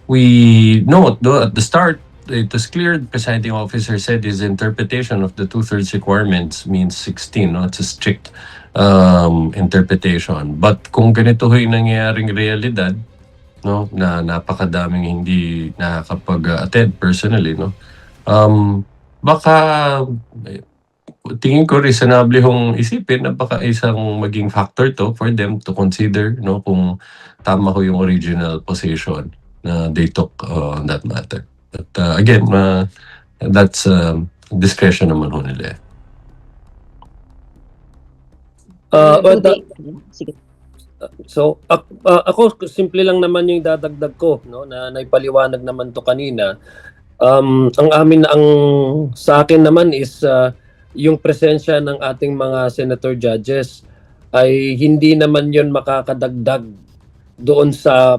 We note, though, at the start, it was clear the presiding officer said his interpretation of the 2/3 requirements means 16. No? It's a strict interpretation. But kung ganito ho yung nangyayaring realidad, no, na napakadaming hindi nakakapag-attend personally, no, baka tingin ko reasonable hong isipin na baka isang maging factor to for them to consider, no, kung tama ho yung original position na they took on that matter. But again, that's discretion naman ho nila. Sige. So, ako simple lang naman yung dadagdag ko, no, na naipaliwanag naman to kanina. Ang sa akin naman is yung presensya ng ating mga senator judges ay hindi naman yon makakadagdag doon sa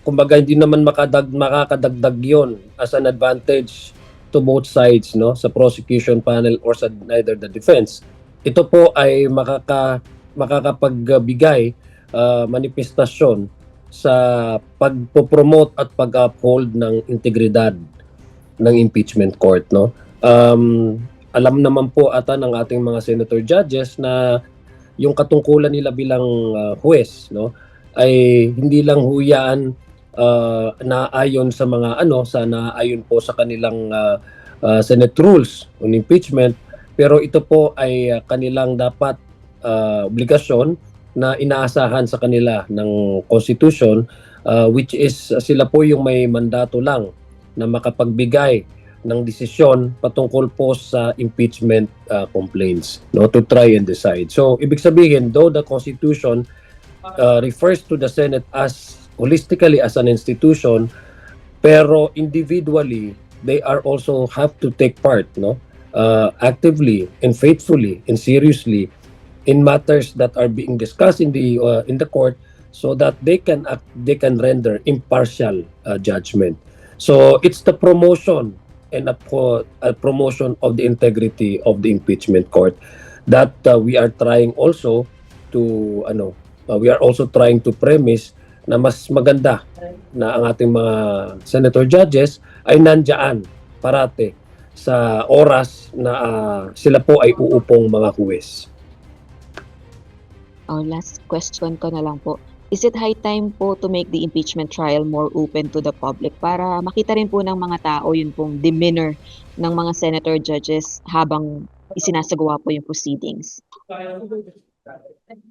kumbaga hindi naman makakadagdag yon as an advantage to both sides, no, sa prosecution panel or sa neither the defense. Ito po ay makakapagbigay manifestasyon sa pagpo-promote at pag-uphold ng integridad ng impeachment court, no. Alam naman po ata ng ating mga senator judges na yung katungkulan nila bilang huwes, no, ay hindi lang huyaan naayon sa mga naayon po sa kanilang Senate rules on impeachment, pero ito po ay kanilang dapat obligasyon na inaasahan sa kanila ng Constitution, which is sila po yung may mandato lang na makapagbigay ng desisyon patungkol po sa impeachment complaints, no, to try and decide. So, ibig sabihin, though the Constitution refers to the Senate as holistically as an institution, pero individually, they are also have to take part, no, actively and faithfully and seriously in matters that are being discussed in the court, so that they can render impartial judgment. So it's the promotion and a promotion of the integrity of the impeachment court that we are trying also to premise na mas maganda na ang ating mga senator judges ay nandiyan parate sa oras na sila po ay uupong mga huwes. Last question ko na lang po. Is it high time po to make the impeachment trial more open to the public para makita rin po ng mga tao yun pong demeanor ng mga senator judges habang isinasagawa po yung proceedings?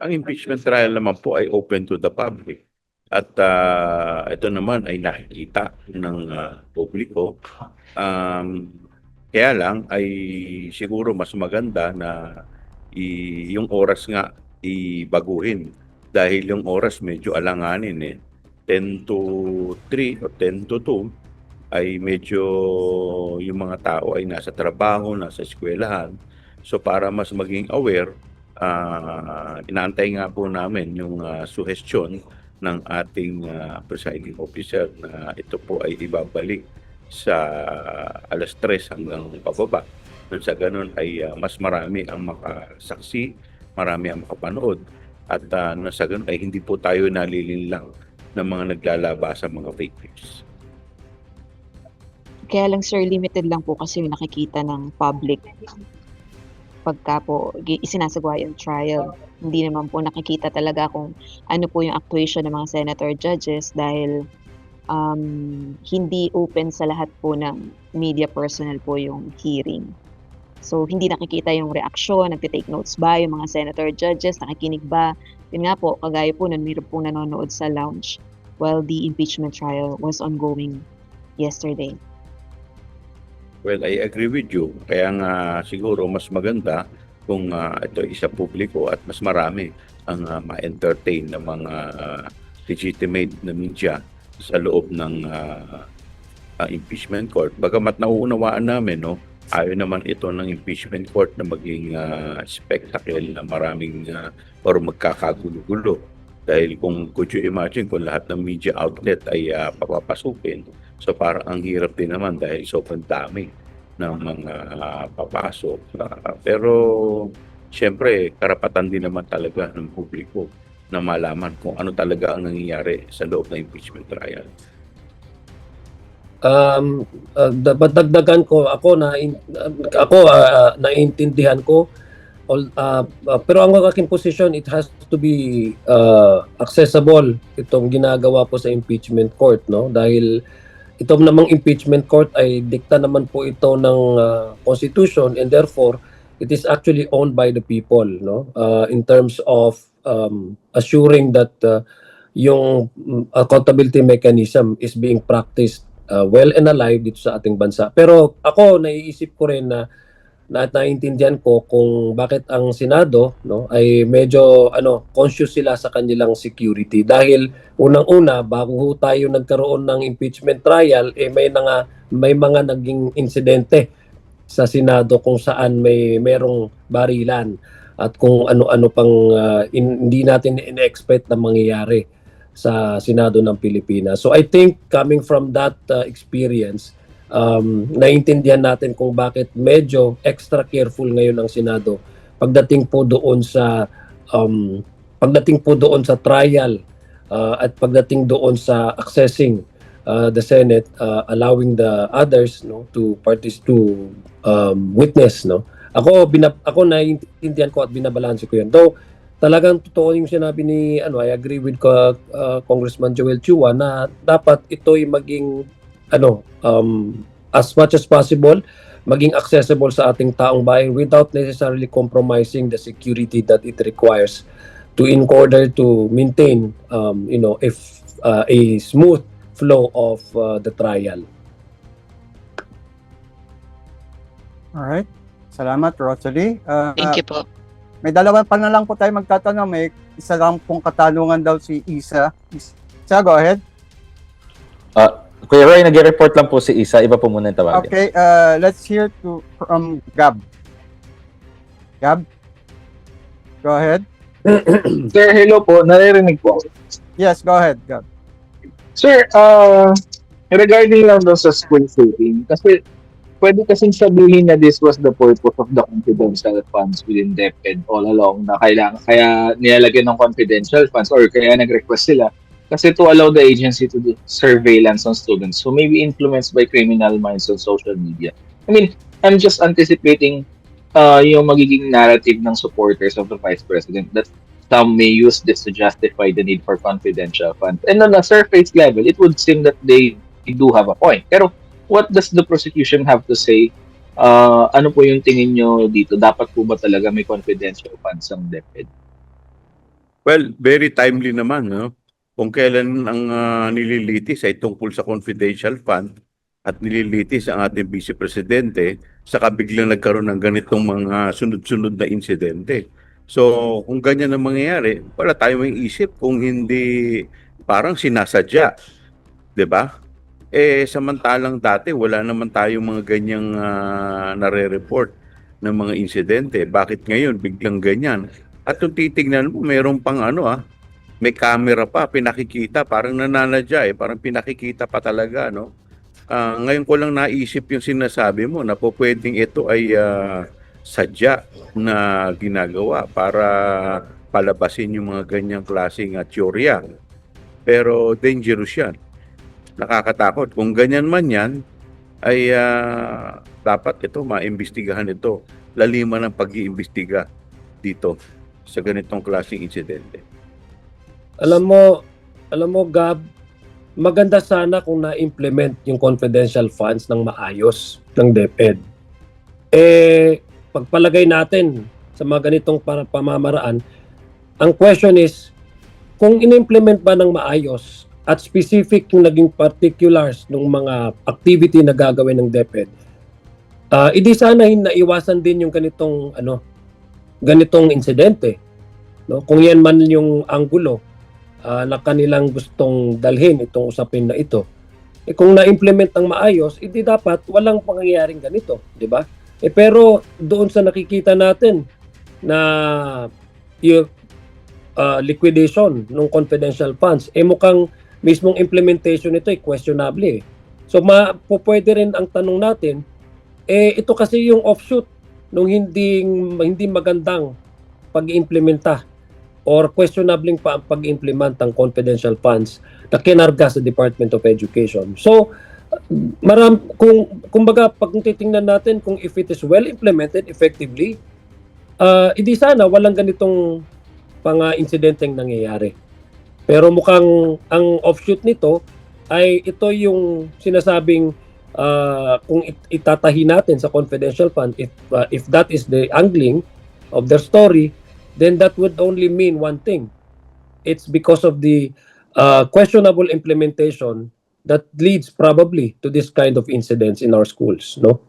Ang impeachment trial naman po ay open to the public. At ito naman ay nakikita ng publiko. Kaya lang ay siguro mas maganda na yung oras nga ibaguhin. Dahil yung oras medyo alanganin 10 to 3 o 10 to 2 ay medyo yung mga tao ay nasa trabaho, nasa eskwelahan. So para mas maging aware, inaantay nga po namin yung suggestion ng ating presiding officer na ito po ay ibabalik sa 3:00 hanggang pababa. Sa ganun ay mas marami ang makasaksi, marami ang makapanood. At sa ganun ay hindi po tayo nalilinlang ng mga naglalaba sa mga fake news. Kaya lang sir, limited lang po kasi yung nakikita ng public pagka po isinasagawa yung trial. Hindi naman po nakikita talaga kung ano po yung actuation ng mga senator judges dahil hindi open sa lahat po ng media personnel po yung hearing. So, hindi nakikita yung reaksyon, nagtitake notes ba yung mga senator judges, nakikinig ba? Yun nga po, kagaya po nun, mayroon po nanonood sa lounge while the impeachment trial was ongoing yesterday. Well, I agree with you. Kaya nga siguro mas maganda kung ito ay isa publiko at mas marami ang ma-entertain ng mga legitimate na media sa loob ng impeachment court. Bagamat nauunawaan namin, no, ayaw naman ito ng impeachment court na maging spectacle na maraming or magkakagulo-gulo. Dahil could you imagine kung lahat ng media outlet ay papapasukin, so parang ang hirap din naman dahil sobrang dami ng mga papasok. Pero siyempre, karapatan din naman talaga ng publiko na malaman kung ano talaga ang nangyayari sa loob ng impeachment trial. Dagdagan ko, naiintindihan ko, pero ang aking position, it has to be accessible itong ginagawa po sa impeachment court, no? Dahil itong namang impeachment court ay dikta naman po ito ng constitution, and therefore it is actually owned by the people, no? In terms of assuring that yung accountability mechanism is being practiced well and alive dito sa ating bansa. Pero ako naiisip ko rin na naiintindihan ko kung bakit ang Senado, no, ay medyo conscious sila sa kanilang security, dahil unang-una bago ho tayo nagkaroon ng impeachment trial, may mga naging insidente sa Senado kung saan merong barilan at kung ano-ano pang hindi natin in-expect na mangyayari sa Senado ng Pilipinas. So I think coming from that experience, naiintindihan natin kung bakit medyo extra careful ngayon ang Senado pagdating po doon sa trial at pagdating doon sa accessing the Senate, allowing the others, no, to witness, no. Ako naiintindihan ko at binabalanse ko 'yan. Though talagang totoo yung sinabi ni I agree with Congressman Joel Chua na dapat ito'y maging as much as possible maging accessible sa ating taong bayan without necessarily compromising the security that it requires in order to maintain a smooth flow of the trial. All right. Salamat, Rosalie. Thank you po. May dalawa pa na lang po tayo magtatanong. May isa lang pong katanungan daw si Isa. Isa, go ahead. Kuya Roy, nag-report lang po si Isa. Iba po muna yung tawagin. Okay, let's hear from Gab. Gab? Go ahead. Sir, hello po. Naririnig po. Yes, go ahead, Gab. Sir, regarding lang doon sa school shooting, kasi pwede kasing sabihin na this was the purpose of the confidential funds within DepEd all along, na kaya nilalagyan ng confidential funds or kaya nag-request sila kasi to allow the agency to do surveillance on students who may be influenced by criminal minds on social media. I mean, I'm just anticipating yung magiging narrative ng supporters of the Vice President that some may use this to justify the need for confidential funds. And on a surface level, it would seem that they do have a point. Pero what does the prosecution have to say? Ano po yung tingin nyo dito? Dapat po ba talaga may confidential funds ang DepEd? Well, very timely naman, no? Kung kailan ang nililitis ay tungkol sa confidential fund at nililitis ang ating Vice Presidente, saka biglang nagkaroon ng ganitong mga sunod-sunod na insidente. So, kung ganyan ang mangyayari, wala tayong may isip kung hindi parang sinasadya. 'Di ba? Samantalang dati, wala naman tayong mga ganyang nare-report ng mga insidente. Bakit ngayon biglang ganyan? At kung titignan mo, mayroon pang may camera pa, pinakikita, parang nananadya parang pinakikita pa talaga, no? Ngayon ko lang naisip yung sinasabi mo na po pwedeng ito ay sadya na ginagawa para palabasin yung mga ganyang klaseng teorya. Pero dangerous yan. Nakakatakot. Kung ganyan man yan, ay dapat ito, maimbestigahan ito. Laliman ng pag-iimbestiga dito sa ganitong klaseng insidente. Alam mo, Gab, maganda sana kung na-implement yung confidential funds ng maayos ng DepEd. Pagpalagay natin sa mga ganitong pamamaraan, ang question is, kung in-implement ba ng maayos at specific yung naging particulars ng mga activity na gagawin ng DepEd, hindi sana naiwasan din yung ganitong ganitong insidente. No? Kung yan man yung anggulo na kanilang gustong dalhin itong usapin na ito, kung na-implement ng maayos, hindi dapat walang pangyayaring ganito, di ba? Pero doon sa nakikita natin na yung liquidation ng confidential funds, mukhang mismong implementation nito ay questionable. So pwede rin ang tanong natin, ito kasi yung offshoot nung hindi magandang pag-implementa or questionable pa ang pag-implement ng confidential funds na kinarga sa Department of Education. So, kumbaga, pag titingnan natin kung if it is well implemented effectively, hindi sana walang ganitong insidenteng nangyayari. Pero mukhang ang offshoot nito ay ito yung sinasabing kung itatahi natin sa confidential fund, if that is the angling of their story, then that would only mean one thing. It's because of the questionable implementation that leads probably to this kind of incidents in our schools, no?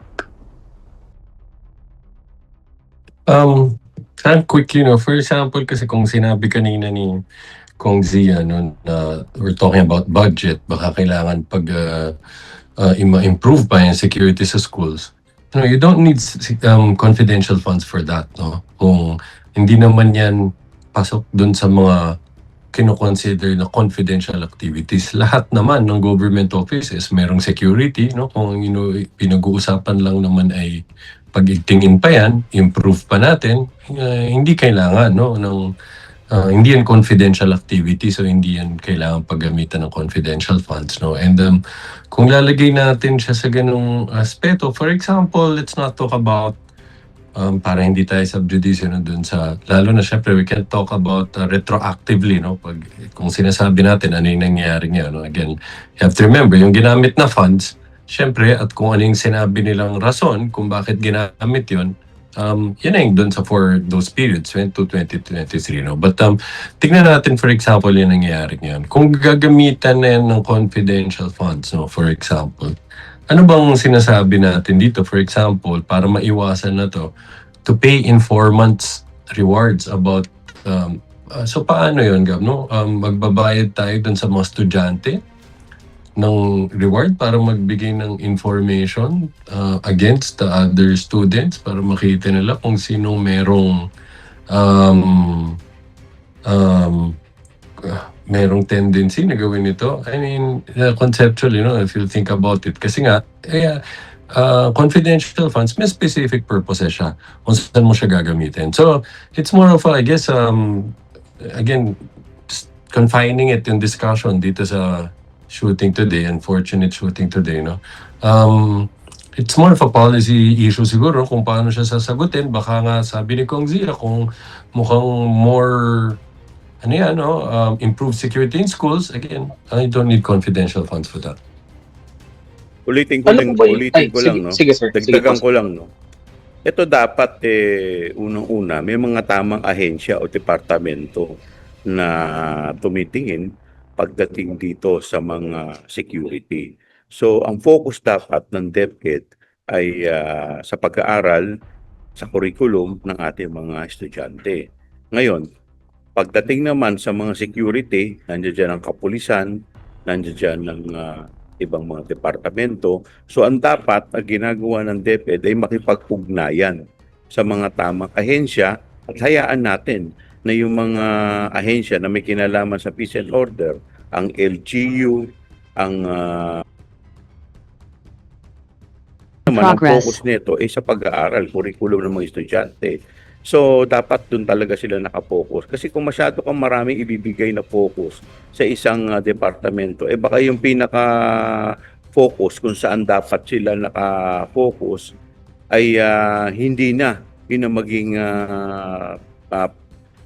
Quickly, no? For example, kasi kung sinabi kanina ni Kong Zia, no, na we're talking about budget, baka kailangan improve pa yung security sa schools. No, you don't need confidential funds for that, no? Kung hindi naman yan pasok dun sa mga kino-consider na confidential activities. Lahat naman ng government offices, merong security, no? Kung pinag-uusapan lang naman ay pag-tingin pa yan, improve pa natin, hindi kailangan, no, hindi yan confidential activity, so hindi yan kailangan paggamitan ng confidential funds, no? And kung lalagay natin siya sa ganung aspeto, for example, let's not talk about para hindi tayo subjudice, no, dun sa, lalo na syempre we can talk about retroactively, no, kung sinasabi natin ano yung nangyayari ngayon, no? Again, you have to remember yung ginamit na funds, syempre, at kung ano yung sinabi nilang rason kung bakit ginamit yun, yun ay dun sa for those periods, 2022-2023, no? But tingnan natin, for example, yung nangyayari ngayon. Kung gagamitan na yan ng confidential funds, no, for example, ano bang sinasabi natin dito, for example, para maiwasan na to pay informants rewards about, so paano yun, Gab, no? Magbabayad tayo dun sa mga estudyante ng reward para magbigay ng information against the other students para makita nila kung sinong merong merong tendency na gawin ito. I mean, conceptually, you know, if you think about it, kasi nga, confidential funds, may specific purposes siya kung saan mo siya gagamitin. So, it's more of, I guess, again, confining it in discussion dito sa shooting today, unfortunate shooting today, no? It's more of a policy issue siguro kung paano siya sasagutin. Baka nga sabi ni Kong Zia, kung mukhang more improve security in schools, again, I don't need confidential funds for that. Ulitin ko lang, no? Sige, sir. Dagdagan ko lang, no? Ito dapat, unang-una, may mga tamang ahensya o departamento na tumitingin pagdating dito sa mga security. So, ang focus dapat ng DepEd ay sa pag-aaral, sa curriculum ng ating mga estudyante. Ngayon, pagdating naman sa mga security, nandiyan dyan ang kapulisan, nandiyan dyan ang ibang mga departamento. So, ang dapat na ginagawa ng DepEd ay makipag-ugnayan sa mga tamang ahensya at hayaan natin na yung mga ahensya na may kinalaman sa peace and order, ang LGU, ang naman ang focus nito ay sa pag-aaral, curriculum ng mga estudyante. So, dapat dun talaga sila nakapokus. Kasi kung masyado kang maraming ibibigay na focus sa isang departamento, baka yung pinaka-focus kung saan dapat sila naka-focus ay hindi na yun ang maging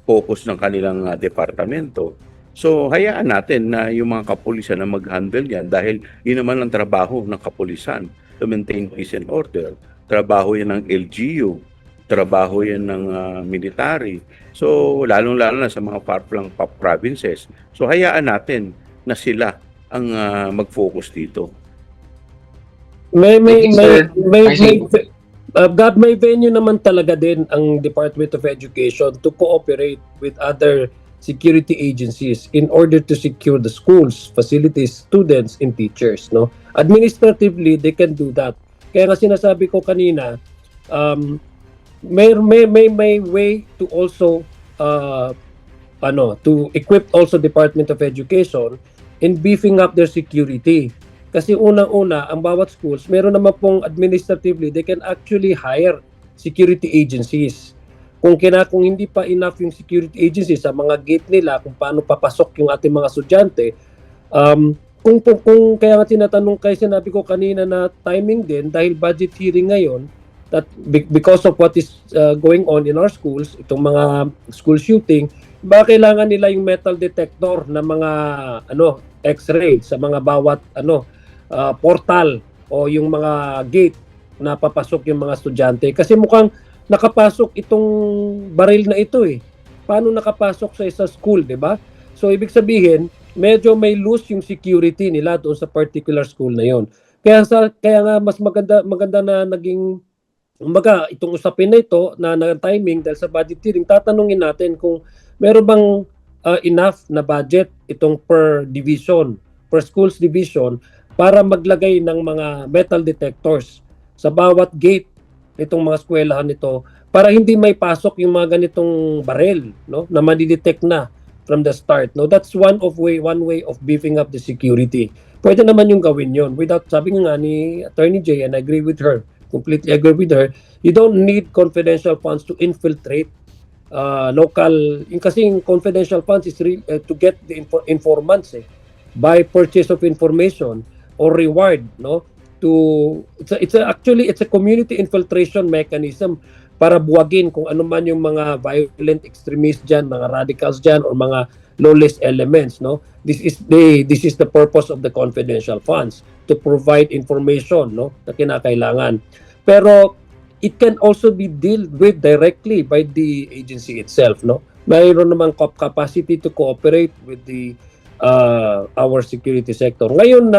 focus ng kanilang departamento. So, hayaan natin na yung mga kapulisan na mag-handle yan dahil yun naman ang trabaho ng kapulisan to maintain peace and order. Trabaho yan ng LGU, trabaho yan ng military. So, lalong-lalo na sa mga far-flung provinces. So, hayaan natin na sila ang God, may venue naman talaga din ang Department of Education to cooperate with other security agencies in order to secure the schools, facilities, students, and teachers. No, administratively they can do that. Kaya nga sinasabi ko kanina, may way to also to equip also Department of Education in beefing up their security. Kasi unang-una, ang bawat schools, meron naman pong administratively, they can actually hire security agencies. Kung hindi pa enough yung security agencies sa mga gate nila, kung paano papasok yung ating mga estudyante, kung kaya nga tinatanong kayo, sinabi ko kanina na timing din, dahil budget hearing ngayon, that because of what is going on in our schools, itong mga school shooting, ba kailangan nila yung metal detector na mga x-ray sa mga bawat portal o yung mga gate na papasok yung mga estudyante. Kasi mukhang nakapasok itong baril na ito eh. Paano nakapasok sa isang school, di ba? So ibig sabihin, medyo may loose yung security nila doon sa particular school na yon. Kaya nga mas maganda na naging itong usapin na ito na timing dahil sa budget hearing, tatanungin natin kung meron bang enough na budget itong per division, per schools division para maglagay ng mga metal detectors sa bawat gate nitong mga eskwelahan nito para hindi may pasok yung mga ganitong barel, no, na madidetect na from the start. No, that's one way of beefing up the security. Pwede naman yung gawin yon without, sabi nga ni Attorney Jay, and I agree with her, completely agree with her, you don't need confidential funds to infiltrate local, kasi yung confidential funds is to get the informants by purchase of information or reward, no, it's a community infiltration mechanism para buwagin kung ano man yung mga violent extremists dyan, mga radicals dyan, or mga lawless elements, no. This is the purpose of the confidential funds, to provide information, no, na kinakailangan. Pero it can also be dealt with directly by the agency itself, no. Mayroon namang capacity to cooperate with the our security sector. Ngayon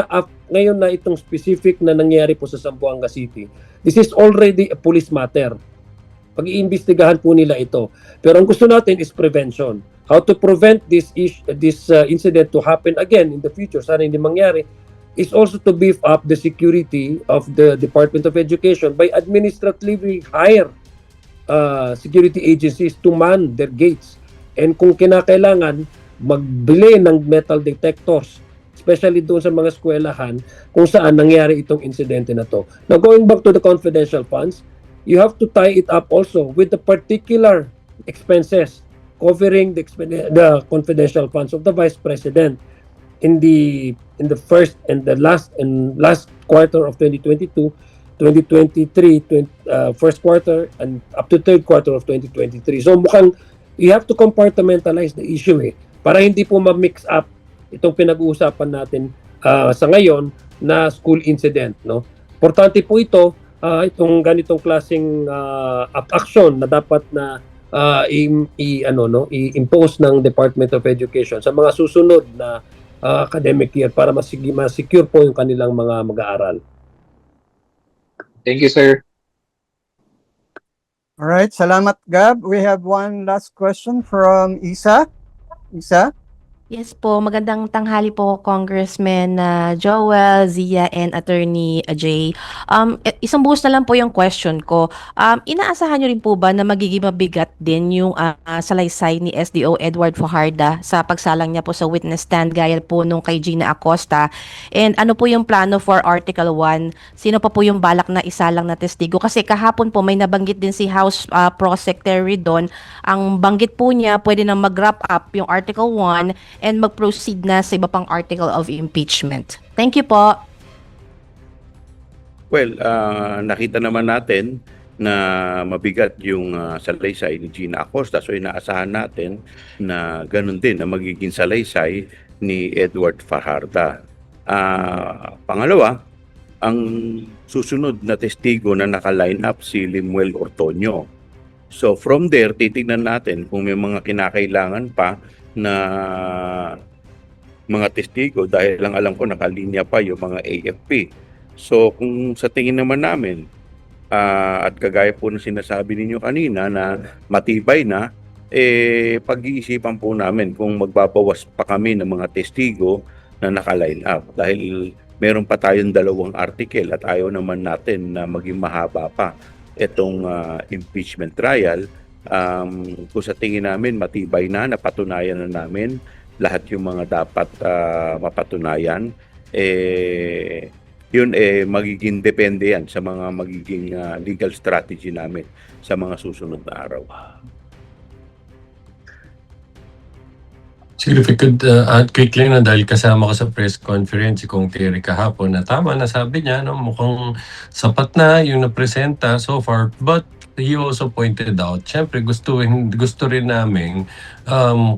na itong specific na nangyari po sa Zamboanga City, this is already a police matter. Pag-iimbestigahan po nila ito. Pero ang gusto natin is prevention. How to prevent this incident to happen again in the future, sana hindi mangyari, is also to beef up the security of the Department of Education by administratively hire security agencies to man their gates. And kung kinakailangan, magbili ng metal detectors, especially doon sa mga eskwelahan kung saan nangyari itong insidente na to. Now, going back to the confidential funds, you have to tie it up also with the particular expenses covering the confidential funds of the Vice President in the first and the last quarter of 2022, 2023, first quarter, and up to third quarter of 2023. So mukhang you have to compartmentalize the issue para hindi po ma-mix up itong pinag-uusapan natin sa ngayon na school incident, no. Importante po ito, itong ganitong klaseng action na dapat na i-impose ng Department of Education sa mga susunod na academic year para ma-secure po yung kanilang mga mag-aaral. Thank you, sir. All right, salamat Gab. We have one last question from Isa. Isa? Yes po, magandang tanghali po Congressman Joel, Zia, and Attorney Jay. Isang buhos na lang po yung question ko. Inaasahan nyo rin po ba na magiging mabigat din yung salaysay ni SDO Edward Fajarda sa pagsalang niya po sa witness stand gaya po nung kay Gina Acosta? And ano po yung plano for Article 1? Sino pa po yung balak na isalang na testigo? Kasi kahapon po may nabanggit din si House Pro Secretary Don. Ang banggit po niya, pwede na mag-wrap up yung Article 1 and mag-proceed na sa iba pang article of impeachment. Thank you po. Well, nakita naman natin na mabigat yung salaysay ni Gina Acosta. So inaasahan natin na ganun din na magiging salaysay ni Edward Fajarda. Pangalawa, ang susunod na testigo na naka-line up si Limuel Ortoño. So from there, titignan natin kung may mga kinakailangan pa na mga testigo dahil lang alam ko nakalinya pa yung mga AFP. So kung sa tingin naman namin At kagaya po ng sinasabi ninyo kanina na matibay na, pag-iisipan po namin kung magbabawas pa kami ng mga testigo na naka-line up. Dahil meron pa tayong 2 article at ayaw naman natin na maging mahaba pa itong impeachment trial. Kung sa tingin namin matibay na, napatunayan na namin lahat yung mga dapat mapatunayan, yun magiging depende yan sa mga magiging legal strategy namin sa mga susunod na araw. Siguro if I could add quickly na dahil kasama ko sa press conference si Kong Terry kahapon na tama na sabi niya, no, mukhang sapat na yung napresenta so far, but he also pointed out, syempre gusto rin namin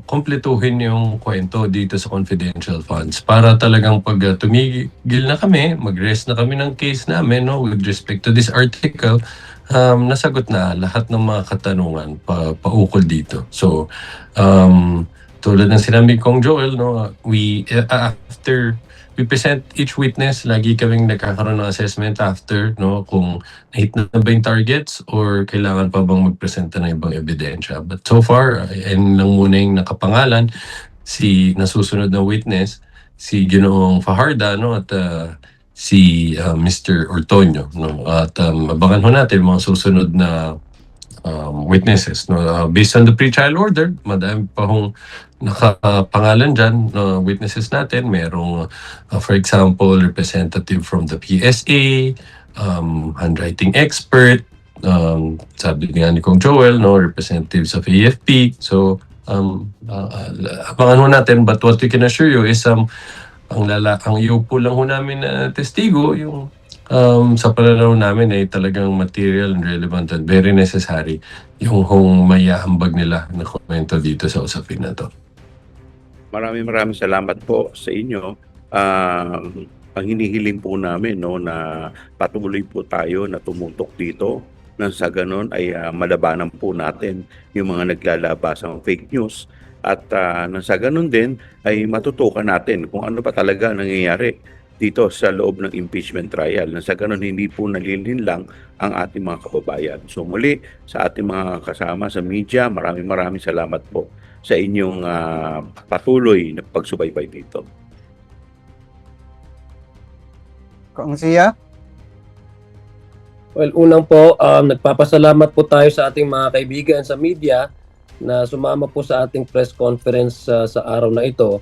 kumpletuhin yung kwento dito sa confidential funds para talagang pag tumigil na kami, mag-rest na kami ng case namin, no, with respect to this article, nasagot na lahat ng mga katanungan paukol dito. So, tulad ng sinabi kong Joel, no, after we present each witness, lagi kaming nagkakaroon ng assessment after, no, kung na-hit na ba yung targets or kailangan pa bang magpresenta ng ibang ebidensya. But so far, yan lang muna yung nakapangalan, si nasusunod na witness, si Ginoong Fajarda, no, at si Mr. Ortonio, no, at abangan ho natin mga susunod na witnesses, no. Based on the pre-trial order, madami pa hong nakapangalan dyan, witnesses natin. Merong, for example, representative from the PSA, handwriting expert, sabi nga ni Kong Joel, no, representatives of AFP. So, abangan ho natin, but what we can assure you is ang iupo lang ho namin na testigo, yung sa pananaw namin ay talagang material and relevant and very necessary yung may ahambag nila na komento dito sa usapin na to. Maraming salamat po sa inyo. Ang hinihiling po namin, no, na patuloy po tayo na tumutok dito nang sa ganon ay malabanan po natin yung mga naglalabas ng fake news at nang sa ganon din ay matutukan natin kung ano pa talaga nangyayari dito sa loob ng impeachment trial. Nang sa ganon hindi po nalilin lang ang ating mga kababayan. So muli sa ating mga kasama sa media, maraming salamat po sa inyong patuloy na pagsubaybay dito. Kong Zia? Well, unang po, nagpapasalamat po tayo sa ating mga kaibigan sa media na sumama po sa ating press conference sa araw na ito.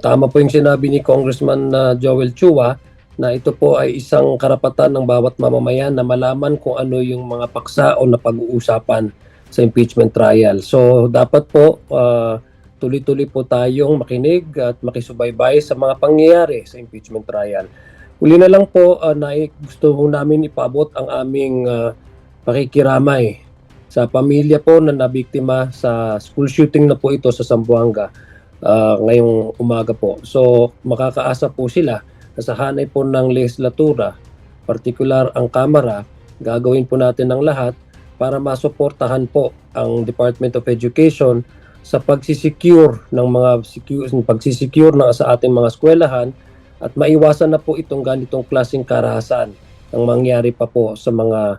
Tama po yung sinabi ni Congressman Joel Chua na ito po ay isang karapatan ng bawat mamamayan na malaman kung ano yung mga paksa o na pag-uusapan sa impeachment trial. So dapat po tuloy-tuloy po tayong makinig at makisubaybay sa mga pangyayari sa impeachment trial. Uli na lang po na gusto po namin ipaabot ang aming pakikiramay sa pamilya po na nabiktima sa school shooting na po ito sa Zamboanga ngayong umaga po. So makakaasa po sila na sa hanay po ng legislatura, particular ang Kamara, gagawin po natin ang lahat para masuportahan po ang Department of Education sa pagsisecure ng pagsisecure sa ating mga eskwelahan at maiwasan na po itong ganitong klaseng karahasan ang mangyari pa po sa mga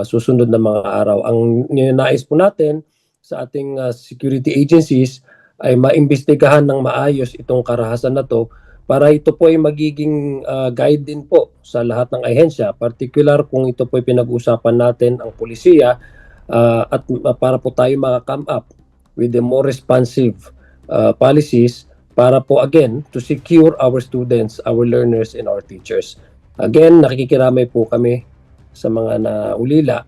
susunod na mga araw. Ang nais po natin sa ating security agencies ay maimbestigahan ng maayos itong karahasan na to para ito po ay magiging guide din po sa lahat ng ahensya, particular kung ito po ay pinag-usapan natin ang pulisiya at para po tayo maka-come up with the more responsive policies para po again to secure our students, our learners, and our teachers. Again, nakikiramay po kami sa mga naulila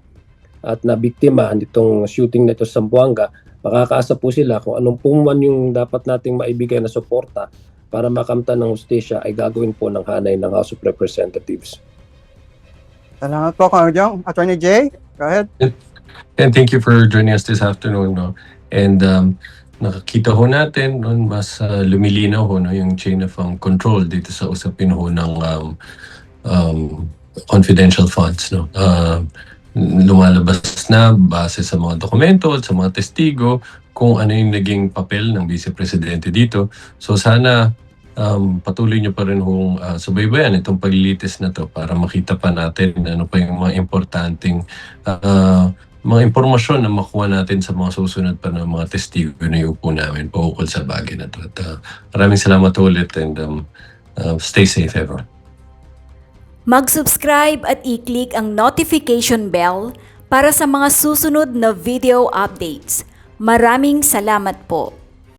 at nabiktima nitong shooting nito sa Zamboanga. Makakaasa po sila kung anong po man yung dapat nating maibigay na suporta para makamtan ng hustisya ay gagawin po ng hanay ng House of Representatives. Salamat po, Kong Jong. Attorney Jay, go ahead. And thank you for joining us this afternoon, no. And nakakita ho natin noon mas lumilinaw ho, no, yung chain of control dito sa usapin ho ng confidential funds, no. Lumalabas na base sa mga dokumento at sa mga testigo kung ano yung naging papel ng Vice Presidente dito. So sana patuloy nyo pa rin hong subaybayan itong paglilitis na to para makita pa natin ano pa yung mga importanteng mga impormasyon na makuha natin sa mga susunod pa ng mga testigo na iupo namin paukol sa bagay na to. At maraming salamat ulit and stay safe everyone. Mag-subscribe at i-click ang notification bell para sa mga susunod na video updates. Maraming salamat po.